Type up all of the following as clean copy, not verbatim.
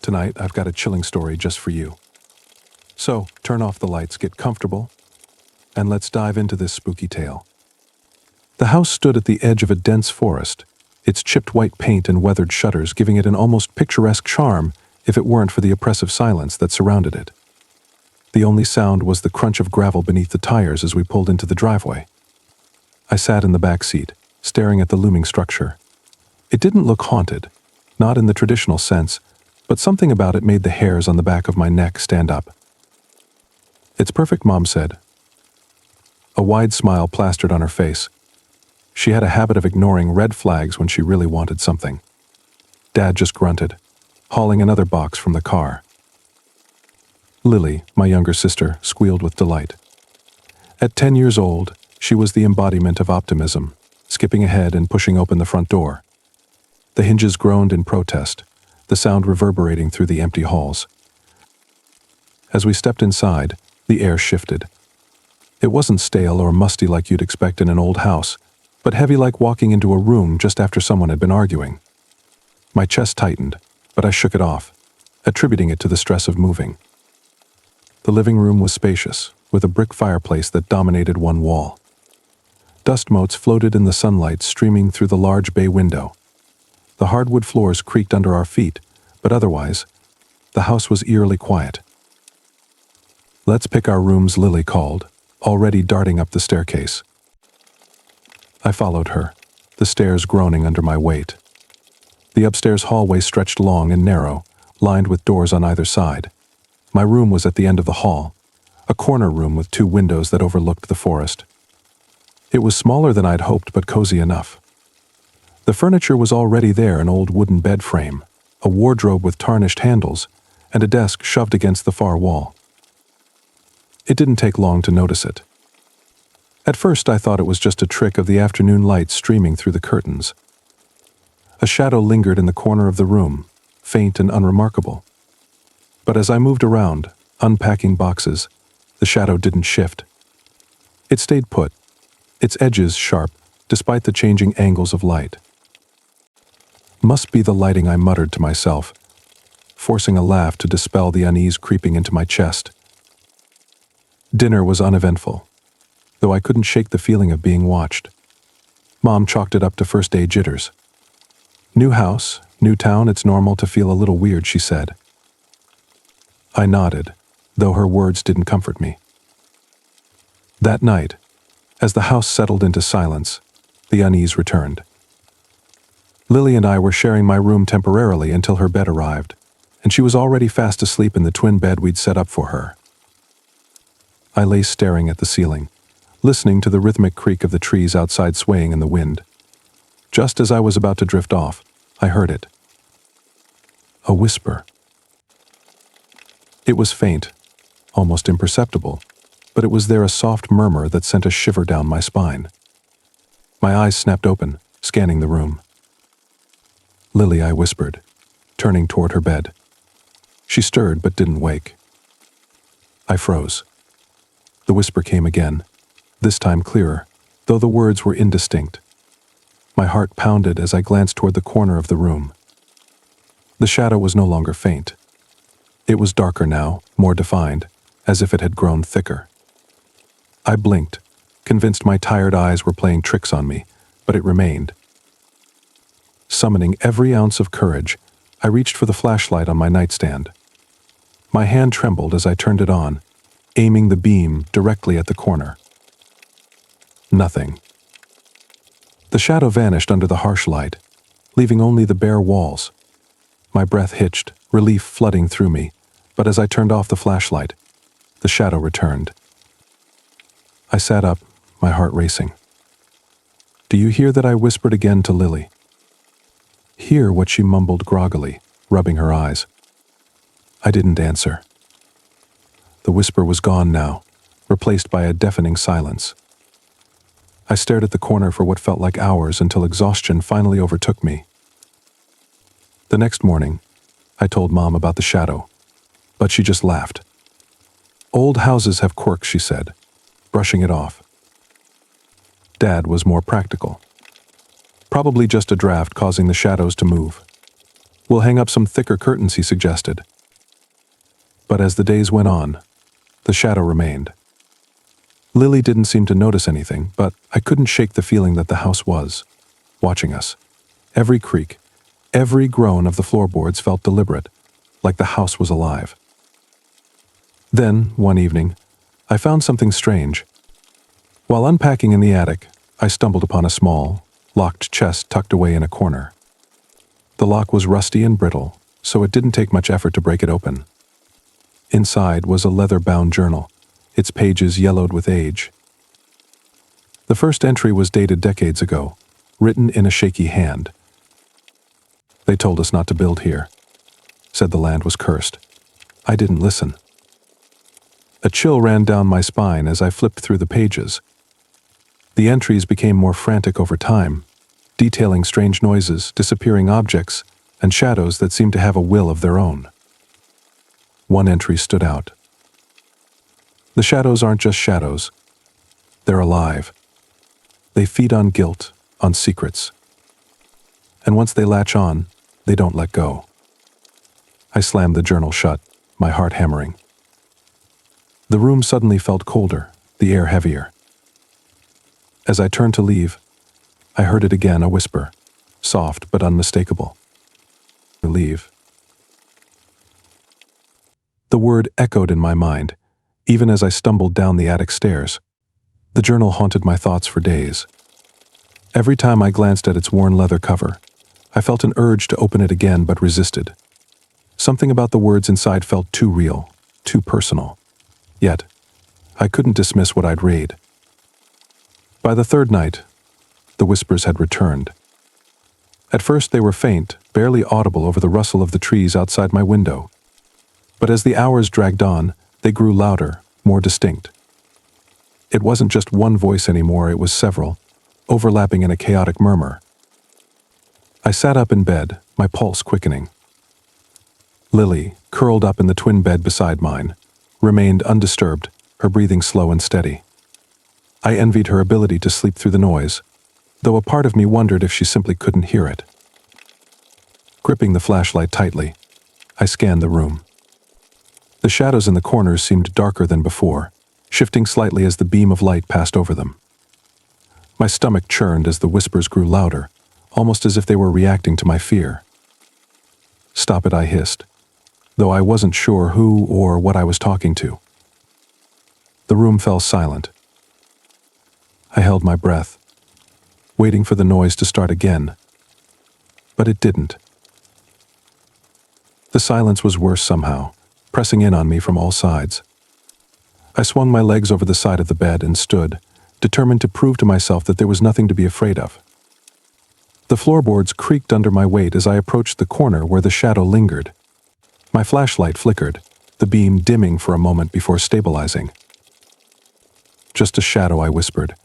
Tonight, I've got a chilling story just for you. So, turn off the lights, get comfortable, and let's dive into this spooky tale. The house stood at the edge of a dense forest, its chipped white paint and weathered shutters giving it an almost picturesque charm if it weren't for the oppressive silence that surrounded it. The only sound was the crunch of gravel beneath the tires as we pulled into the driveway. I sat in the back seat, staring at the looming structure. It didn't look haunted, not in the traditional sense, but something about it made the hairs on the back of my neck stand up. "It's perfect," Mom said. A wide smile plastered on her face. She had a habit of ignoring red flags when she really wanted something. Dad just grunted, hauling another box from the car. Lily, my younger sister, squealed with delight. At 10 years old, she was the embodiment of optimism, skipping ahead and pushing open the front door. The hinges groaned in protest, the sound reverberating through the empty halls. As we stepped inside, the air shifted. It wasn't stale or musty like you'd expect in an old house, but heavy like walking into a room just after someone had been arguing. My chest tightened, but I shook it off, attributing it to the stress of moving. The living room was spacious, with a brick fireplace that dominated one wall. Dust motes floated in the sunlight streaming through the large bay window. The hardwood floors creaked under our feet, but otherwise, the house was eerily quiet. "Let's pick our rooms," Lily called, already darting up the staircase. I followed her, the stairs groaning under my weight. The upstairs hallway stretched long and narrow, lined with doors on either side. My room was at the end of the hall, a corner room with 2 windows that overlooked the forest. It was smaller than I'd hoped, but cozy enough. The furniture was already there: an old wooden bed frame, a wardrobe with tarnished handles, and a desk shoved against the far wall. It didn't take long to notice it. At first I thought it was just a trick of the afternoon light streaming through the curtains. A shadow lingered in the corner of the room, faint and unremarkable. But as I moved around, unpacking boxes, the shadow didn't shift. It stayed put, its edges sharp, despite the changing angles of light. "Must be the lighting," I muttered to myself, forcing a laugh to dispel the unease creeping into my chest. Dinner was uneventful, though I couldn't shake the feeling of being watched. Mom chalked it up to first-day jitters. "New house, new town, it's normal to feel a little weird," she said. I nodded, though her words didn't comfort me. That night, as the house settled into silence, the unease returned. Lily and I were sharing my room temporarily until her bed arrived, and she was already fast asleep in the twin bed we'd set up for her. I lay staring at the ceiling, listening to the rhythmic creak of the trees outside swaying in the wind. Just as I was about to drift off, I heard it. A whisper. It was faint, almost imperceptible, but it was there, a soft murmur that sent a shiver down my spine. My eyes snapped open, scanning the room. "Lily," I whispered, turning toward her bed. She stirred but didn't wake. I froze. The whisper came again, this time clearer, though the words were indistinct. My heart pounded as I glanced toward the corner of the room. The shadow was no longer faint. It was darker now, more defined, as if it had grown thicker. I blinked, convinced my tired eyes were playing tricks on me, but it remained. Summoning every ounce of courage, I reached for the flashlight on my nightstand. My hand trembled as I turned it on, aiming the beam directly at the corner. Nothing. The shadow vanished under the harsh light, leaving only the bare walls. My breath hitched, relief flooding through me, but as I turned off the flashlight, the shadow returned. I sat up, my heart racing. "Do you hear that?" I whispered again to Lily. "Hear what?" she mumbled groggily, rubbing her eyes. I didn't answer. The whisper was gone now, replaced by a deafening silence. I stared at the corner for what felt like hours until exhaustion finally overtook me. The next morning, I told Mom about the shadow, but she just laughed. "Old houses have quirks," she said, brushing it off. Dad was more practical. Probably just a draft causing the shadows to move. We'll hang up some thicker curtains, he suggested. But as the days went on, the shadow remained. Lily didn't seem to notice anything, but I couldn't shake the feeling that the house was watching us. Every creak, every groan of the floorboards felt deliberate, like the house was alive. Then, one evening, I found something strange. While unpacking in the attic, I stumbled upon a small, locked chest tucked away in a corner. The lock was rusty and brittle, so it didn't take much effort to break it open. Inside was a leather-bound journal, its pages yellowed with age. The first entry was dated decades ago, written in a shaky hand. They told us not to build here, said the land was cursed. I didn't listen. A chill ran down my spine as I flipped through the pages. The entries became more frantic over time, detailing strange noises, disappearing objects, and shadows that seemed to have a will of their own. One entry stood out. The shadows aren't just shadows. They're alive. They feed on guilt, on secrets. And once they latch on, they don't let go. I slammed the journal shut, my heart hammering. The room suddenly felt colder, the air heavier. As I turned to leave, I heard it again, a whisper, soft but unmistakable. Leave. The word echoed in my mind, even as I stumbled down the attic stairs. The journal haunted my thoughts for days. Every time I glanced at its worn leather cover, I felt an urge to open it again but resisted. Something about the words inside felt too real, too personal. Yet, I couldn't dismiss what I'd read. By the third night, the whispers had returned. At first they were faint, barely audible over the rustle of the trees outside my window. But as the hours dragged on, they grew louder, more distinct. It wasn't just one voice anymore, it was several, overlapping in a chaotic murmur. I sat up in bed, my pulse quickening. Lily, curled up in the twin bed beside mine, remained undisturbed, her breathing slow and steady. I envied her ability to sleep through the noise, though a part of me wondered if she simply couldn't hear it. Gripping the flashlight tightly, I scanned the room. The shadows in the corners seemed darker than before, shifting slightly as the beam of light passed over them. My stomach churned as the whispers grew louder, almost as if they were reacting to my fear. "Stop it," I hissed, though I wasn't sure who or what I was talking to. The room fell silent. I held my breath, waiting for the noise to start again, but it didn't. The silence was worse somehow, pressing in on me from all sides. I swung my legs over the side of the bed and stood, determined to prove to myself that there was nothing to be afraid of. The floorboards creaked under my weight as I approached the corner where the shadow lingered. My flashlight flickered, the beam dimming for a moment before stabilizing. "Just a shadow," I whispered,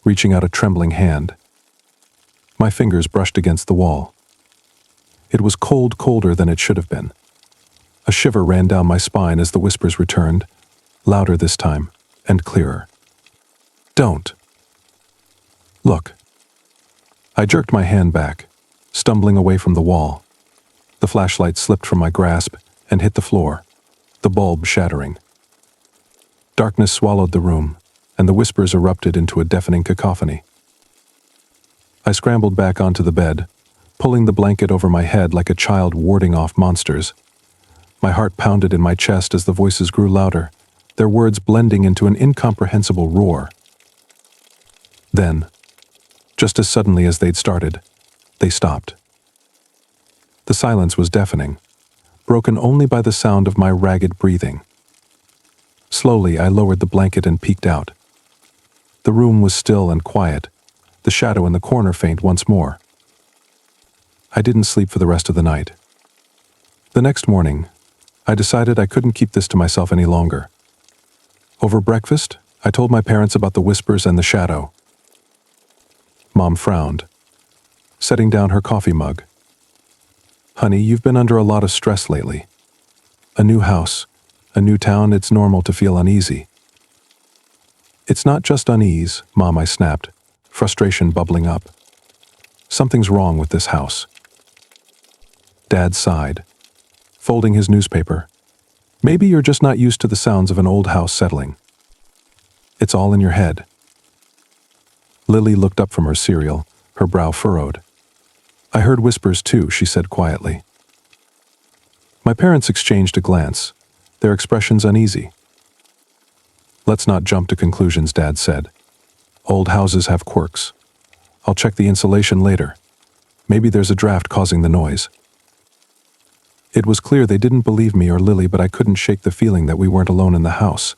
reaching out a trembling hand. My fingers brushed against the wall. It was cold, colder than it should have been. A shiver ran down my spine as the whispers returned, louder this time, and clearer. "Don't. Look." I jerked my hand back, stumbling away from the wall. The flashlight slipped from my grasp and hit the floor, the bulb shattering. Darkness swallowed the room, and the whispers erupted into a deafening cacophony. I scrambled back onto the bed, pulling the blanket over my head like a child warding off monsters. My heart pounded in my chest as the voices grew louder, their words blending into an incomprehensible roar. Then, just as suddenly as they'd started, they stopped. The silence was deafening, broken only by the sound of my ragged breathing. Slowly, I lowered the blanket and peeked out. The room was still and quiet, the shadow in the corner faint once more. I didn't sleep for the rest of the night. The next morning, I decided I couldn't keep this to myself any longer. Over breakfast, I told my parents about the whispers and the shadow. Mom frowned, setting down her coffee mug. "Honey, you've been under a lot of stress lately. A new house, a new town, it's normal to feel uneasy." "It's not just unease, Mom," I snapped, frustration bubbling up. "Something's wrong with this house." Dad sighed, folding his newspaper. Maybe you're just not used to the sounds of an old house settling. It's all in your head. Lily looked up from her cereal, her brow furrowed. I heard whispers too, she said quietly. My parents exchanged a glance, their expressions uneasy. Let's not jump to conclusions, Dad said. Old houses have quirks. I'll check the insulation later. Maybe there's a draft causing the noise. It was clear they didn't believe me or Lily, but I couldn't shake the feeling that we weren't alone in the house.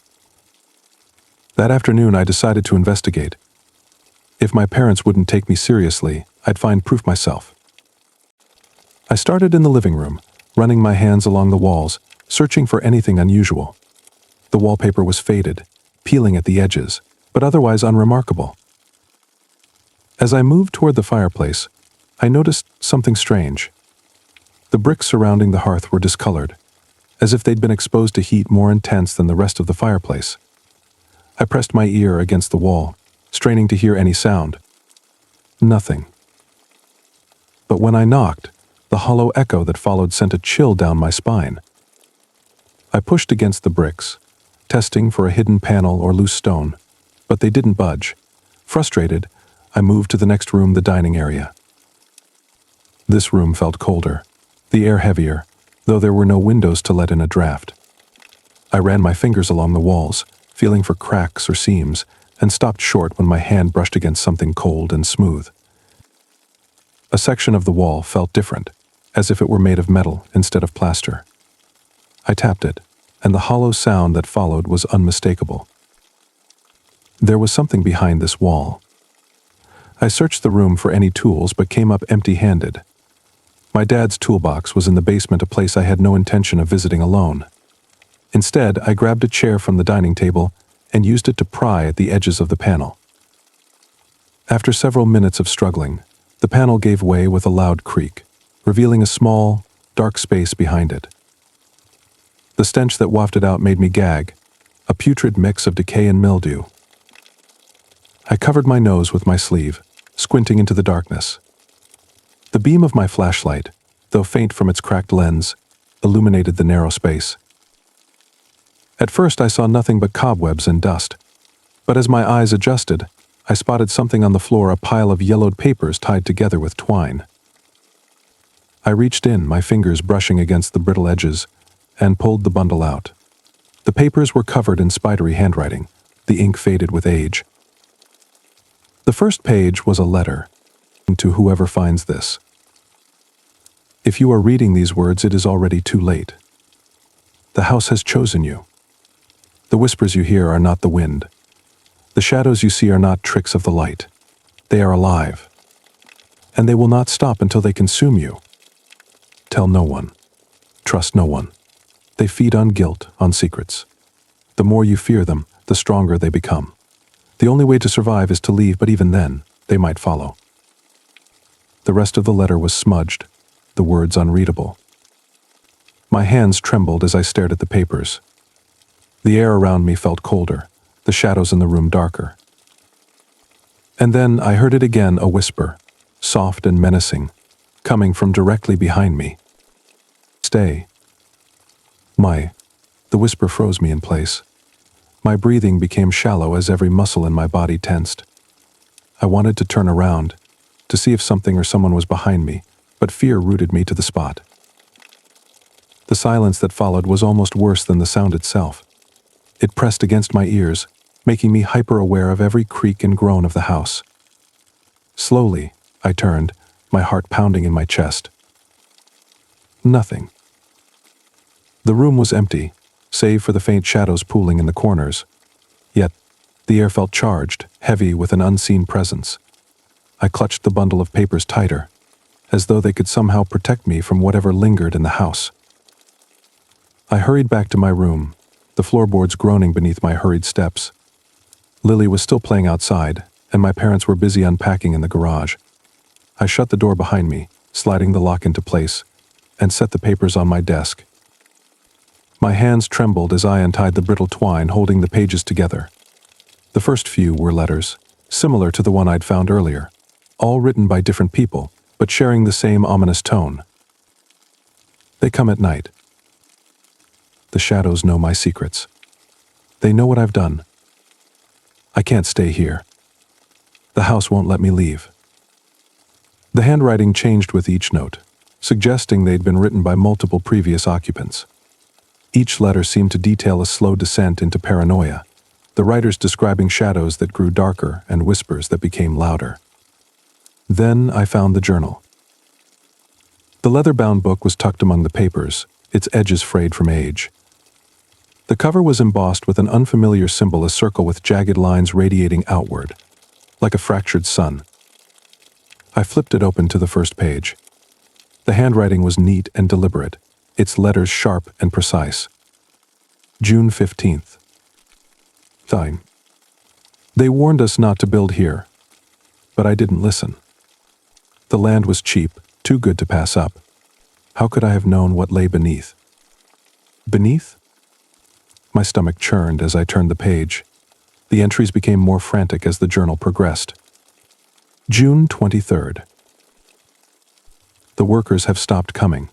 That afternoon, I decided to investigate. If my parents wouldn't take me seriously, I'd find proof myself. I started in the living room, running my hands along the walls, searching for anything unusual. The wallpaper was faded, peeling at the edges, but otherwise unremarkable. As I moved toward the fireplace, I noticed something strange. The bricks surrounding the hearth were discolored, as if they'd been exposed to heat more intense than the rest of the fireplace. I pressed my ear against the wall, straining to hear any sound. Nothing. But when I knocked, the hollow echo that followed sent a chill down my spine. I pushed against the bricks, testing for a hidden panel or loose stone, but they didn't budge. Frustrated, I moved to the next room, the dining area. This room felt colder, the air heavier, though there were no windows to let in a draft. I ran my fingers along the walls, feeling for cracks or seams, and stopped short when my hand brushed against something cold and smooth. A section of the wall felt different, as if it were made of metal instead of plaster. I tapped it, and the hollow sound that followed was unmistakable. There was something behind this wall. I searched the room for any tools but came up empty-handed. My dad's toolbox was in the basement, a place I had no intention of visiting alone. Instead, I grabbed a chair from the dining table and used it to pry at the edges of the panel. After several minutes of struggling, the panel gave way with a loud creak, revealing a small, dark space behind it. The stench that wafted out made me gag, a putrid mix of decay and mildew. I covered my nose with my sleeve, squinting into the darkness. The beam of my flashlight, though faint from its cracked lens, illuminated the narrow space. At first I saw nothing but cobwebs and dust, but as my eyes adjusted, I spotted something on the floor, a pile of yellowed papers tied together with twine. I reached in, my fingers brushing against the brittle edges, and pulled the bundle out. The papers were covered in spidery handwriting, the ink faded with age. The first page was a letter. To whoever finds this. If you are reading these words, it is already too late. The house has chosen you. The whispers you hear are not the wind. The shadows you see are not tricks of the light. They are alive. And they will not stop until they consume you. Tell no one. Trust no one. They feed on guilt, on secrets. The more you fear them, the stronger they become. The only way to survive is to leave, but even then, they might follow. The rest of the letter was smudged, the words unreadable. My hands trembled as I stared at the papers. The air around me felt colder, the shadows in the room darker. And then I heard it again, a whisper, soft and menacing, coming from directly behind me. Stay. The whisper froze me in place. My breathing became shallow as every muscle in my body tensed. I wanted to turn around, to see if something or someone was behind me, but fear rooted me to the spot. The silence that followed was almost worse than the sound itself. It pressed against my ears, making me hyper-aware of every creak and groan of the house. Slowly, I turned, my heart pounding in my chest. Nothing. The room was empty, save for the faint shadows pooling in the corners. Yet, the air felt charged, heavy with an unseen presence. I clutched the bundle of papers tighter, as though they could somehow protect me from whatever lingered in the house. I hurried back to my room, the floorboards groaning beneath my hurried steps. Lily was still playing outside, and my parents were busy unpacking in the garage. I shut the door behind me, sliding the lock into place, and set the papers on my desk. My hands trembled as I untied the brittle twine holding the pages together. The first few were letters, similar to the one I'd found earlier, all written by different people, but sharing the same ominous tone. They come at night. The shadows know my secrets. They know what I've done. I can't stay here. The house won't let me leave. The handwriting changed with each note, suggesting they'd been written by multiple previous occupants. Each letter seemed to detail a slow descent into paranoia, the writers describing shadows that grew darker and whispers that became louder. Then I found the journal. The leather-bound book was tucked among the papers, its edges frayed from age. The cover was embossed with an unfamiliar symbol, a circle with jagged lines radiating outward, like a fractured sun. I flipped it open to the first page. The handwriting was neat and deliberate, its letters sharp and precise. June 15th. Time. They warned us not to build here, but I didn't listen. The land was cheap, too good to pass up. How could I have known what lay beneath? Beneath? My stomach churned as I turned the page. The entries became more frantic as the journal progressed. June 23rd. The workers have stopped coming.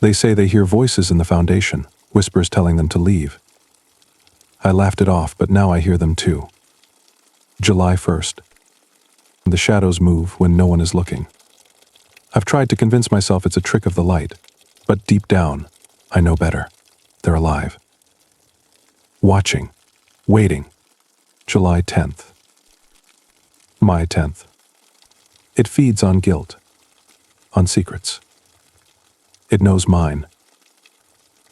They say they hear voices in the foundation, whispers telling them to leave. I laughed it off, but now I hear them too. July 1st. The shadows move when no one is looking. I've tried to convince myself it's a trick of the light, but deep down, I know better. They're alive. Watching. Waiting. July 10th. My 10th. It feeds on guilt. On secrets. It knows mine.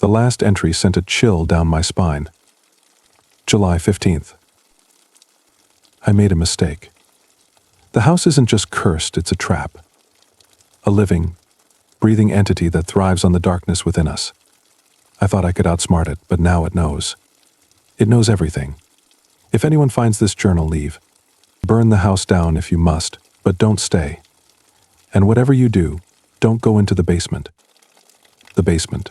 The last entry sent a chill down my spine. July 15th. I made a mistake. The house isn't just cursed, it's a trap. A living, breathing entity that thrives on the darkness within us. I thought I could outsmart it, but now it knows. It knows everything. If anyone finds this journal, leave. Burn the house down if you must, but don't stay. And whatever you do, don't go into the basement. The basement.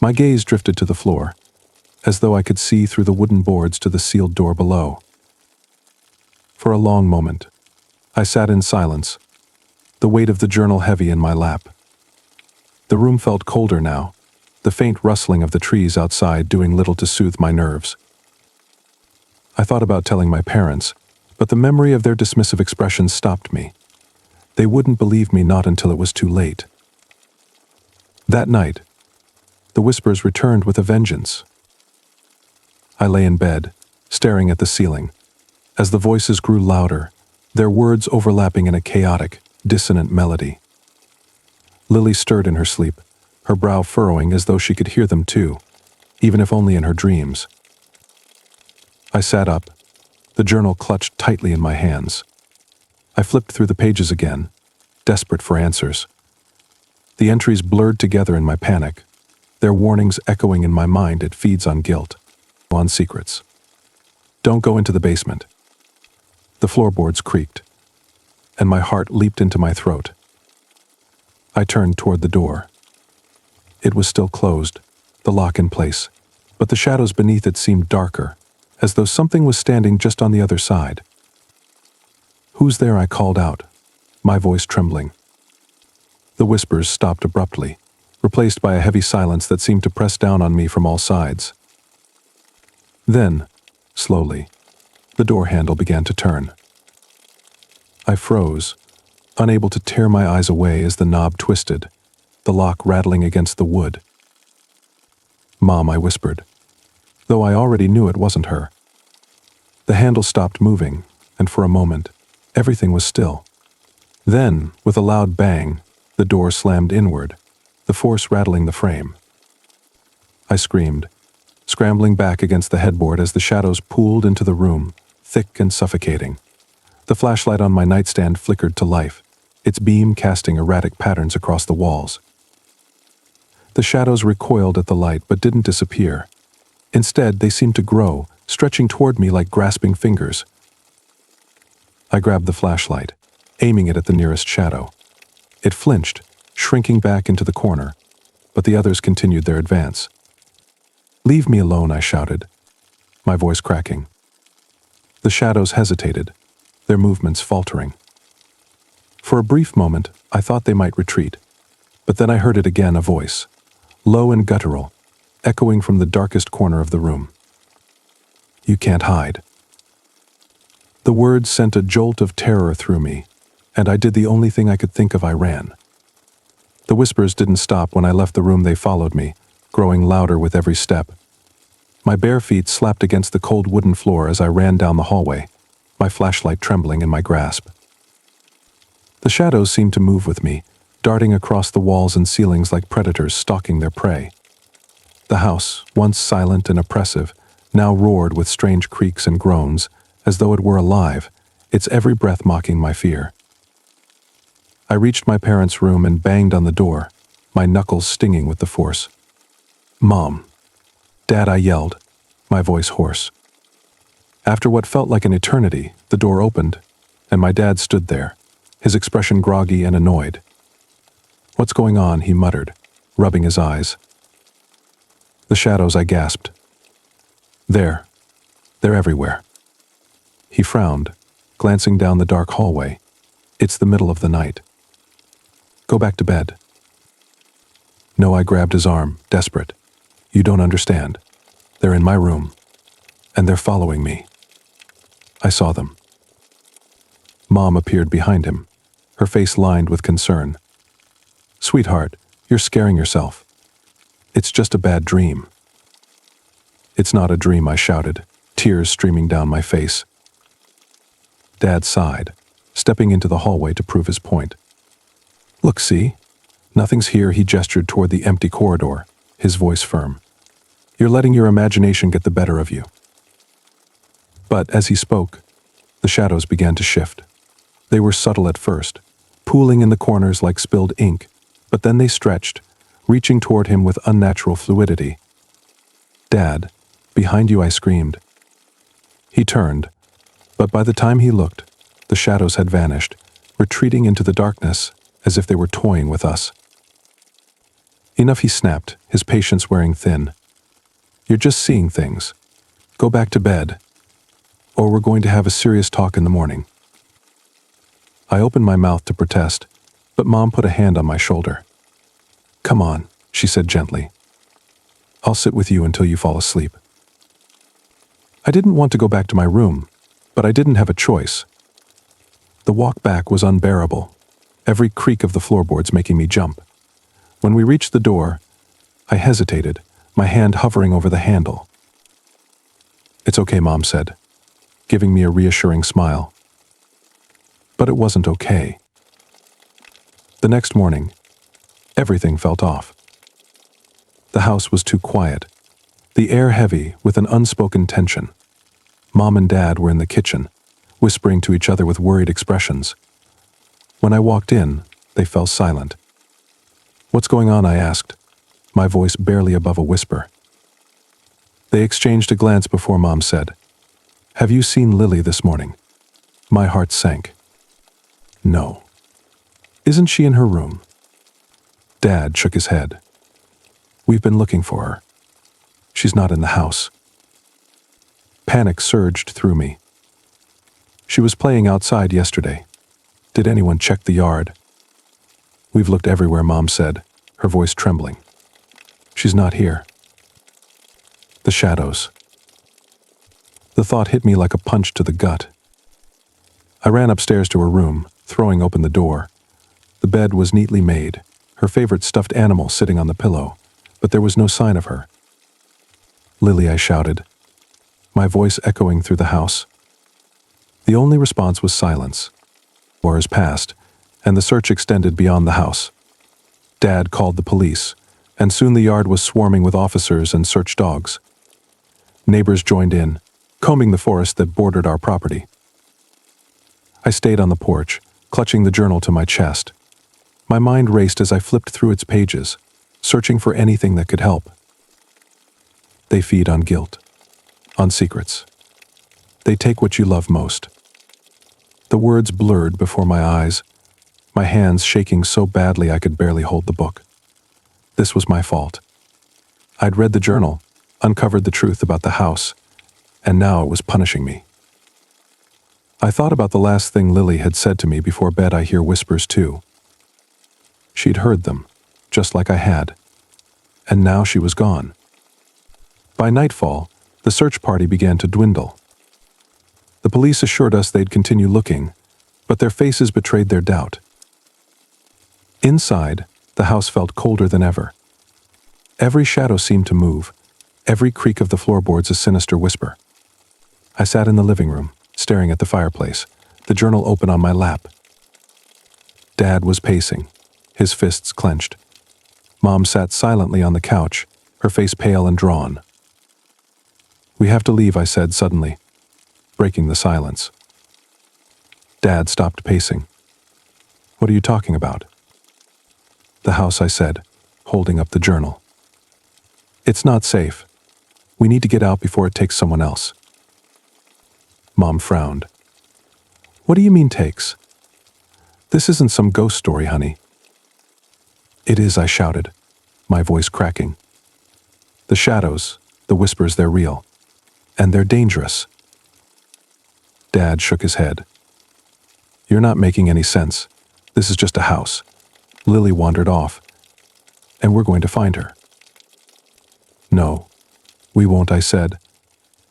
My gaze drifted to the floor, as though I could see through the wooden boards to the sealed door below. For a long moment, I sat in silence, the weight of the journal heavy in my lap. The room felt colder now, the faint rustling of the trees outside doing little to soothe my nerves. I thought about telling my parents, but the memory of their dismissive expressions stopped me. They wouldn't believe me, not until it was too late. That night, the whispers returned with a vengeance. I lay in bed, staring at the ceiling. As the voices grew louder, their words overlapping in a chaotic, dissonant melody. Lily stirred in her sleep, her brow furrowing as though she could hear them too, even if only in her dreams. I sat up, the journal clutched tightly in my hands. I flipped through the pages again, desperate for answers. The entries blurred together in my panic, their warnings echoing in my mind. It feeds on guilt, on secrets. Don't go into the basement. The floorboards creaked, and my heart leaped into my throat. I turned toward the door. It was still closed, the lock in place, but the shadows beneath it seemed darker, as though something was standing just on the other side. "Who's there?" I called out, my voice trembling. The whispers stopped abruptly, replaced by a heavy silence that seemed to press down on me from all sides. Then, slowly, the door handle began to turn. I froze, unable to tear my eyes away as the knob twisted, the lock rattling against the wood. "Mom," I whispered, though I already knew it wasn't her. The handle stopped moving, and for a moment, everything was still. Then, with a loud bang, the door slammed inward, the force rattling the frame. I screamed, scrambling back against the headboard as the shadows pooled into the room, thick and suffocating. The flashlight on my nightstand flickered to life, its beam casting erratic patterns across the walls. The shadows recoiled at the light but didn't disappear. Instead, they seemed to grow, stretching toward me like grasping fingers. I grabbed the flashlight, aiming it at the nearest shadow. It flinched, shrinking back into the corner, but the others continued their advance. "Leave me alone," I shouted, my voice cracking. The shadows hesitated, their movements faltering. For a brief moment, I thought they might retreat, But then I heard it again, a voice, low and guttural, echoing from the darkest corner of the room. "You can't hide." The words sent a jolt of terror through me, and I did the only thing I could think of. I ran. The whispers didn't stop when I left the room. They followed me, growing louder with every step. My bare feet slapped against the cold wooden floor as I ran down the hallway, my flashlight trembling in my grasp. The shadows seemed to move with me, darting across the walls and ceilings like predators stalking their prey. The house, once silent and oppressive, now roared with strange creaks and groans, as though it were alive, its every breath mocking my fear. I reached my parents' room and banged on the door, my knuckles stinging with the force. "Mom! Dad!" I yelled, my voice hoarse. After what felt like an eternity, the door opened, and my dad stood there, his expression groggy and annoyed. "What's going on?" he muttered, rubbing his eyes. "The shadows," I gasped. They're everywhere." He frowned, glancing down the dark hallway. "It's the middle of the night. Go back to bed." "No," I grabbed his arm, desperate. "You don't understand. They're in my room, and they're following me." I saw them. Mom appeared behind him, her face lined with concern. "Sweetheart, you're scaring yourself. It's just a bad dream." "It's not a dream," I shouted, tears streaming down my face. Dad sighed, stepping into the hallway to prove his point. "Look, see? Nothing's here." He gestured toward the empty corridor, his voice firm. "You're letting your imagination get the better of you." But as he spoke, the shadows began to shift. They were subtle at first, pooling in the corners like spilled ink, but then they stretched, reaching toward him with unnatural fluidity. "Dad, behind you!" I screamed. He turned, but by the time he looked, the shadows had vanished, retreating into the darkness as if they were toying with us. "Enough," he snapped, his patience wearing thin. "You're just seeing things. Go back to bed, or we're going to have a serious talk in the morning." I opened my mouth to protest, but Mom put a hand on my shoulder. "Come on," she said gently. "I'll sit with you until you fall asleep." I didn't want to go back to my room, but I didn't have a choice. The walk back was unbearable, every creak of the floorboards making me jump. When we reached the door, I hesitated, my hand hovering over the handle. "It's okay," Mom said, giving me a reassuring smile. But it wasn't okay. The next morning, everything felt off. The house was too quiet, the air heavy with an unspoken tension. Mom and Dad were in the kitchen, whispering to each other with worried expressions. When I walked in, they fell silent. "What's going on?" I asked, my voice barely above a whisper. They exchanged a glance before Mom said, "Have you seen Lily this morning?" My heart sank. "No." "Isn't she in her room?" Dad shook his head. "We've been looking for her. She's not in the house." Panic surged through me. "She was playing outside yesterday. Did anyone check the yard?" "We've looked everywhere," Mom said, her voice trembling. "She's not here." The shadows. The thought hit me like a punch to the gut. I ran upstairs to her room, throwing open the door. The bed was neatly made, her favorite stuffed animal sitting on the pillow, but there was no sign of her. "Lily," I shouted, my voice echoing through the house. The only response was silence. Hours passed, and the search extended beyond the house. Dad called the police, and soon the yard was swarming with officers and search dogs. Neighbors joined in, combing the forest that bordered our property. I stayed on the porch, clutching the journal to my chest. My mind raced as I flipped through its pages, searching for anything that could help. They feed on guilt, on secrets. They take what you love most. The words blurred before my eyes, my hands shaking so badly I could barely hold the book. This was my fault. I'd read the journal, uncovered the truth about the house, and now it was punishing me. I thought about the last thing Lily had said to me before bed. I hear whispers too. She'd heard them, just like I had. And now she was gone. By nightfall, the search party began to dwindle. The police assured us they'd continue looking, but their faces betrayed their doubt. Inside, the house felt colder than ever. Every shadow seemed to move, every creak of the floorboards a sinister whisper. I sat in the living room, staring at the fireplace, the journal open on my lap. Dad was pacing, his fists clenched. Mom sat silently on the couch, her face pale and drawn. "We have to leave," I said suddenly, breaking the silence. Dad stopped pacing. "What are you talking about?" "The house," I said, holding up the journal. "It's not safe. We need to get out before it takes someone else." Mom frowned. "What do you mean takes? This isn't some ghost story, honey." "It is," I shouted, my voice cracking. "The shadows, the whispers, they're real. And they're dangerous." Dad shook his head. "You're not making any sense. This is just a house. Lily wandered off, and we're going to find her." "No, we won't," I said,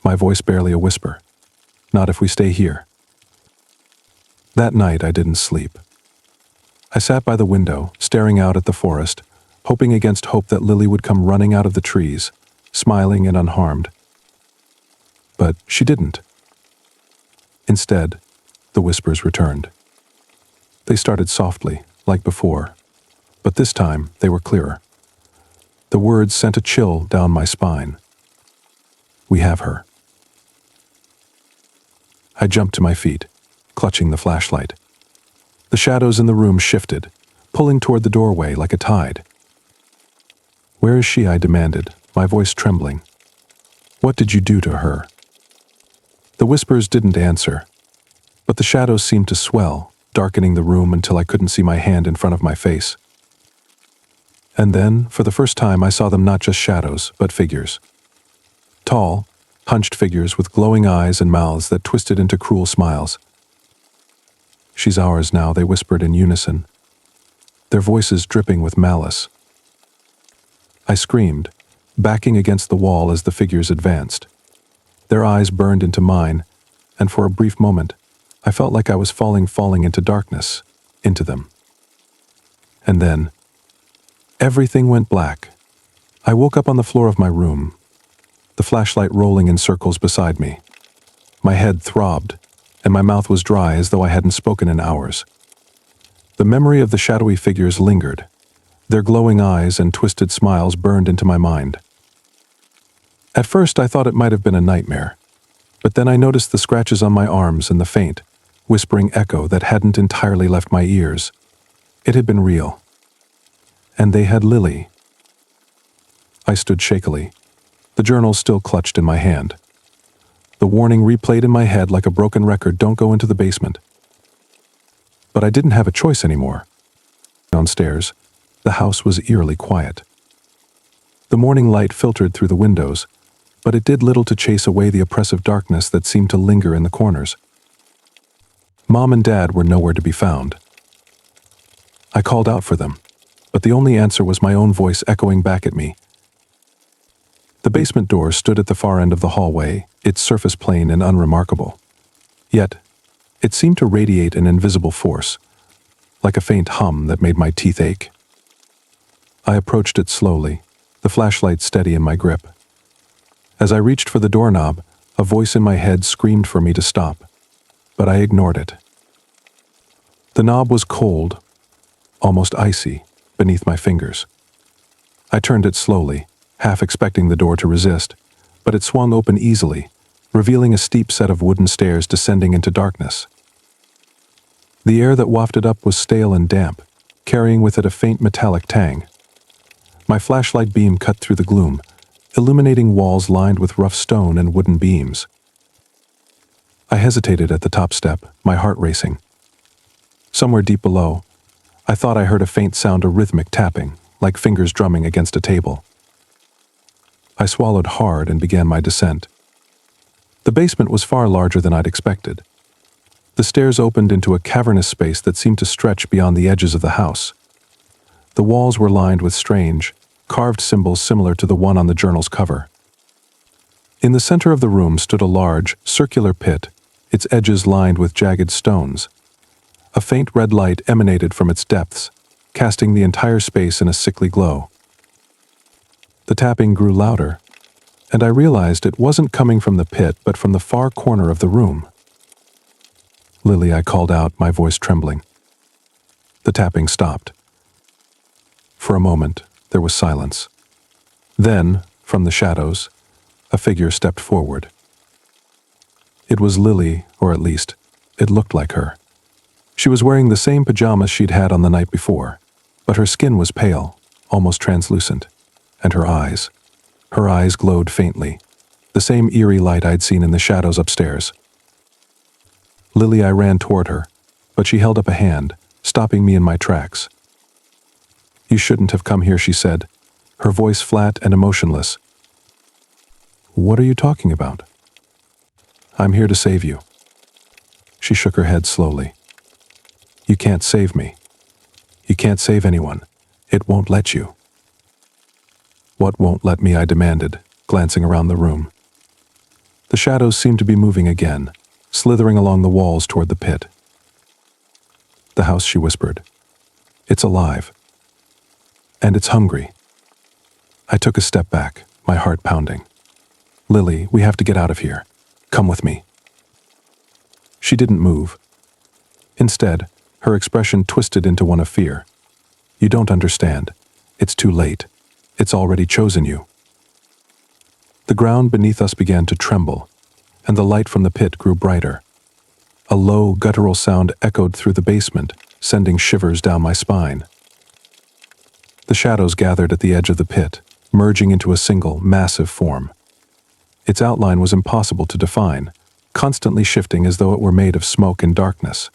my voice barely a whisper. "Not if we stay here." That night I didn't sleep. I sat by the window, staring out at the forest, hoping against hope that Lily would come running out of the trees, smiling and unharmed. But she didn't. Instead, the whispers returned. They started softly, like before, but this time they were clearer. The words sent a chill down my spine. "We have her." I jumped to my feet, clutching the flashlight. The shadows in the room shifted, pulling toward the doorway like a tide. "Where is she?" I demanded, my voice trembling. "What did you do to her?" The whispers didn't answer, but the shadows seemed to swell, darkening the room until I couldn't see my hand in front of my face. And then, for the first time, I saw them not just shadows, but figures. Tall, hunched figures with glowing eyes and mouths that twisted into cruel smiles. "She's ours now," they whispered in unison, their voices dripping with malice. I screamed, backing against the wall as the figures advanced. Their eyes burned into mine, and for a brief moment, I felt like I was falling into darkness, into them. And then, everything went black. I woke up on the floor of my room, the flashlight rolling in circles beside me. My head throbbed, and my mouth was dry as though I hadn't spoken in hours. The memory of the shadowy figures lingered. Their glowing eyes and twisted smiles burned into my mind. At first, I thought it might have been a nightmare, but then I noticed the scratches on my arms and the faint, whispering echo that hadn't entirely left my ears. It had been real. And they had Lily. I stood shakily, the journal still clutched in my hand. The warning replayed in my head like a broken record, "Don't go into the basement." But I didn't have a choice anymore. Downstairs, the house was eerily quiet. The morning light filtered through the windows, but it did little to chase away the oppressive darkness that seemed to linger in the corners. Mom and Dad were nowhere to be found. I called out for them, but the only answer was my own voice echoing back at me. The basement door stood at the far end of the hallway, its surface plain and unremarkable. Yet, it seemed to radiate an invisible force, like a faint hum that made my teeth ache. I approached it slowly, the flashlight steady in my grip. As I reached for the doorknob, a voice in my head screamed for me to stop, but I ignored it. The knob was cold, almost icy, beneath my fingers. I turned it slowly, half expecting the door to resist, but it swung open easily, revealing a steep set of wooden stairs descending into darkness. The air that wafted up was stale and damp, carrying with it a faint metallic tang. My flashlight beam cut through the gloom, illuminating walls lined with rough stone and wooden beams. I hesitated at the top step, my heart racing. Somewhere deep below, I thought I heard a faint sound of rhythmic tapping, like fingers drumming against a table. I swallowed hard and began my descent. The basement was far larger than I'd expected. The stairs opened into a cavernous space that seemed to stretch beyond the edges of the house. The walls were lined with strange, carved symbols similar to the one on the journal's cover. In the center of the room stood a large, circular pit, its edges lined with jagged stones. A faint red light emanated from its depths, casting the entire space in a sickly glow. The tapping grew louder, and I realized it wasn't coming from the pit but from the far corner of the room. "Lily," I called out, my voice trembling. The tapping stopped. For a moment, there was silence. Then, from the shadows, a figure stepped forward. It was Lily, or at least, it looked like her. She was wearing the same pajamas she'd had on the night before, but her skin was pale, almost translucent, and her eyes glowed faintly, the same eerie light I'd seen in the shadows upstairs. "Lily," I ran toward her, but she held up a hand, stopping me in my tracks. "You shouldn't have come here," she said, her voice flat and emotionless. "What are you talking about?" "I'm here to save you." She shook her head slowly. "You can't save me. You can't save anyone. It won't let you." "What won't let me?" I demanded, glancing around the room. The shadows seemed to be moving again, slithering along the walls toward the pit. "The house," she whispered. "It's alive. And it's hungry." I took a step back, my heart pounding. "Lily, we have to get out of here. Come with me." She didn't move. Instead, her expression twisted into one of fear. "You don't understand. It's too late. It's already chosen you." The ground beneath us began to tremble, and the light from the pit grew brighter. A low, guttural sound echoed through the basement, sending shivers down my spine. The shadows gathered at the edge of the pit, merging into a single, massive form. Its outline was impossible to define, constantly shifting as though it were made of smoke and darkness.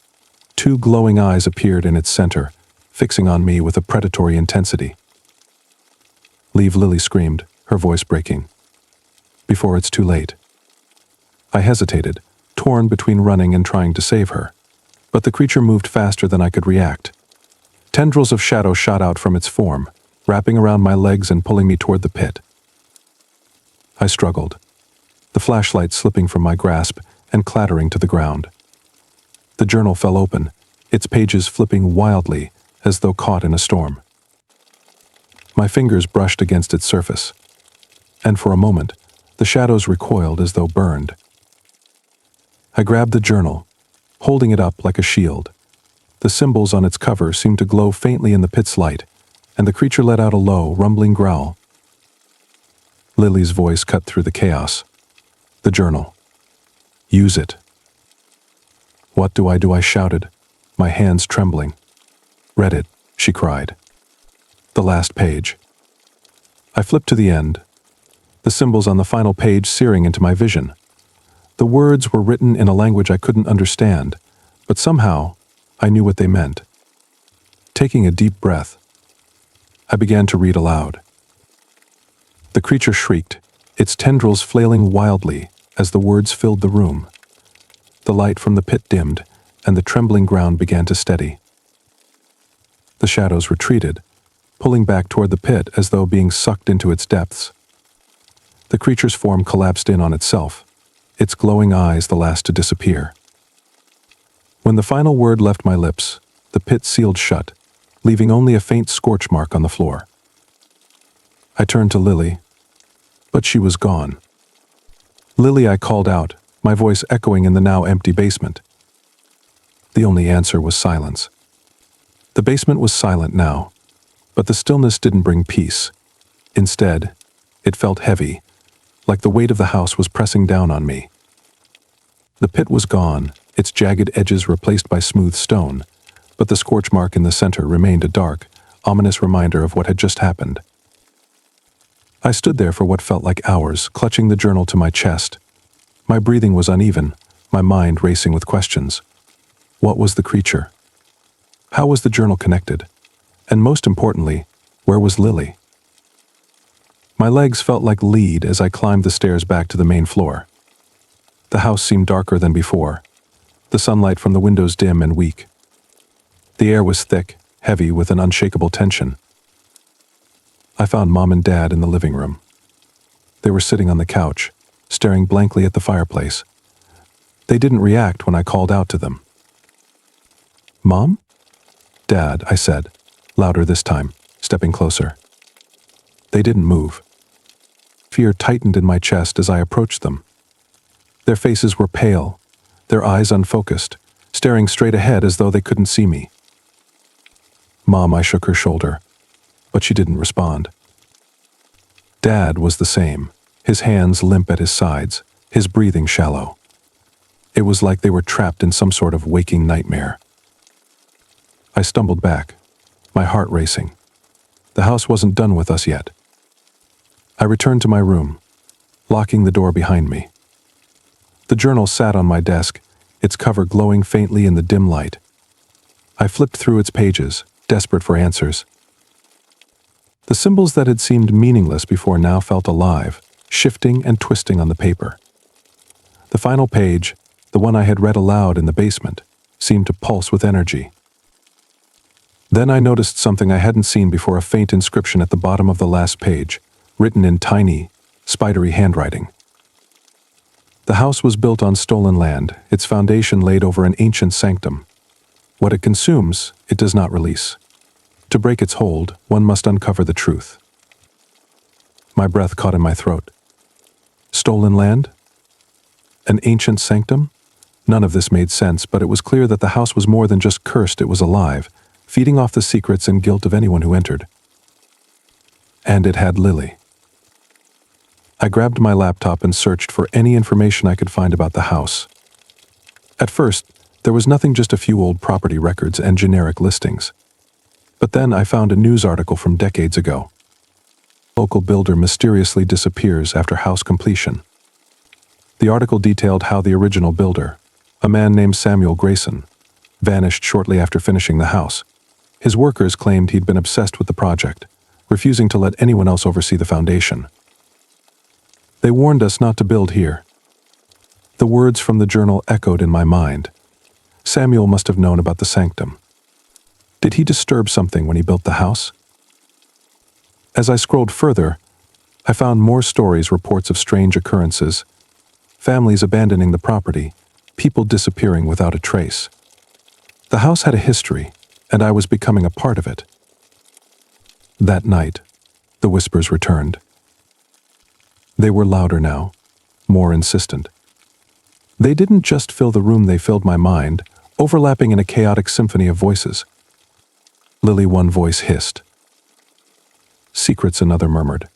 Two glowing eyes appeared in its center, fixing on me with a predatory intensity. "Leave," Lily screamed, her voice breaking. "Before it's too late." I hesitated, torn between running and trying to save her. But the creature moved faster than I could react. Tendrils of shadow shot out from its form, wrapping around my legs and pulling me toward the pit. I struggled, the flashlight slipping from my grasp and clattering to the ground. The journal fell open, its pages flipping wildly as though caught in a storm. My fingers brushed against its surface, and for a moment, the shadows recoiled as though burned. I grabbed the journal, holding it up like a shield. The symbols on its cover seemed to glow faintly in the pit's light, and the creature let out a low, rumbling growl. Lily's voice cut through the chaos. "The journal. Use it." "What do?" I shouted, my hands trembling. "Read it," she cried. "The last page." I flipped to the end, the symbols on the final page searing into my vision. The words were written in a language I couldn't understand, but somehow I knew what they meant. Taking a deep breath, I began to read aloud. The creature shrieked, its tendrils flailing wildly as the words filled the room. The light from the pit dimmed, and the trembling ground began to steady. The shadows retreated, pulling back toward the pit as though being sucked into its depths. The creature's form collapsed in on itself, its glowing eyes the last to disappear. When the final word left my lips, the pit sealed shut, leaving only a faint scorch mark on the floor. I turned to Lily, but she was gone. "Lily," I called out, my voice echoing in the now empty basement. The only answer was silence. The basement was silent now, but the stillness didn't bring peace. Instead, it felt heavy, like the weight of the house was pressing down on me. The pit was gone, its jagged edges replaced by smooth stone, but the scorch mark in the center remained a dark, ominous reminder of what had just happened. I stood there for what felt like hours, clutching the journal to my chest. My breathing was uneven, my mind racing with questions. What was the creature? How was the journal connected? And most importantly, where was Lily? My legs felt like lead as I climbed the stairs back to the main floor. The house seemed darker than before, the sunlight from the windows dim and weak. The air was thick, heavy with an unshakable tension. I found Mom and Dad in the living room. They were sitting on the couch, staring blankly at the fireplace. They didn't react when I called out to them. "Mom?" "Dad," I said, louder this time, stepping closer. They didn't move. Fear tightened in my chest as I approached them. Their faces were pale, their eyes unfocused, staring straight ahead as though they couldn't see me. "Mom," I shook her shoulder, but she didn't respond. Dad was the same, his hands limp at his sides, his breathing shallow. It was like they were trapped in some sort of waking nightmare. I stumbled back, my heart racing. The house wasn't done with us yet. I returned to my room, locking the door behind me. The journal sat on my desk, its cover glowing faintly in the dim light. I flipped through its pages, desperate for answers. The symbols that had seemed meaningless before now felt alive, shifting and twisting on the paper. The final page, the one I had read aloud in the basement, seemed to pulse with energy. Then I noticed something I hadn't seen before, a faint inscription at the bottom of the last page, written in tiny, spidery handwriting. The house was built on stolen land, its foundation laid over an ancient sanctum. What it consumes, it does not release. To break its hold, one must uncover the truth. My breath caught in my throat. Stolen land? An ancient sanctum? None of this made sense, but it was clear that the house was more than just cursed, it was alive, feeding off the secrets and guilt of anyone who entered. And it had Lily. I grabbed my laptop and searched for any information I could find about the house. At first, there was nothing, just a few old property records and generic listings. But then I found a news article from decades ago. Local builder mysteriously disappears after house completion. The article detailed how the original builder, a man named Samuel Grayson, vanished shortly after finishing the house. His workers claimed he'd been obsessed with the project, refusing to let anyone else oversee the foundation. They warned us not to build here. The words from the journal echoed in my mind. Samuel must have known about the sanctum. Did he disturb something when he built the house? As I scrolled further, I found more stories, reports of strange occurrences, families abandoning the property, people disappearing without a trace. The house had a history, and I was becoming a part of it. That night, the whispers returned. They were louder now, more insistent. They didn't just fill the room, they filled my mind, overlapping in a chaotic symphony of voices. Lily, one voice hissed. Secrets, another murmured.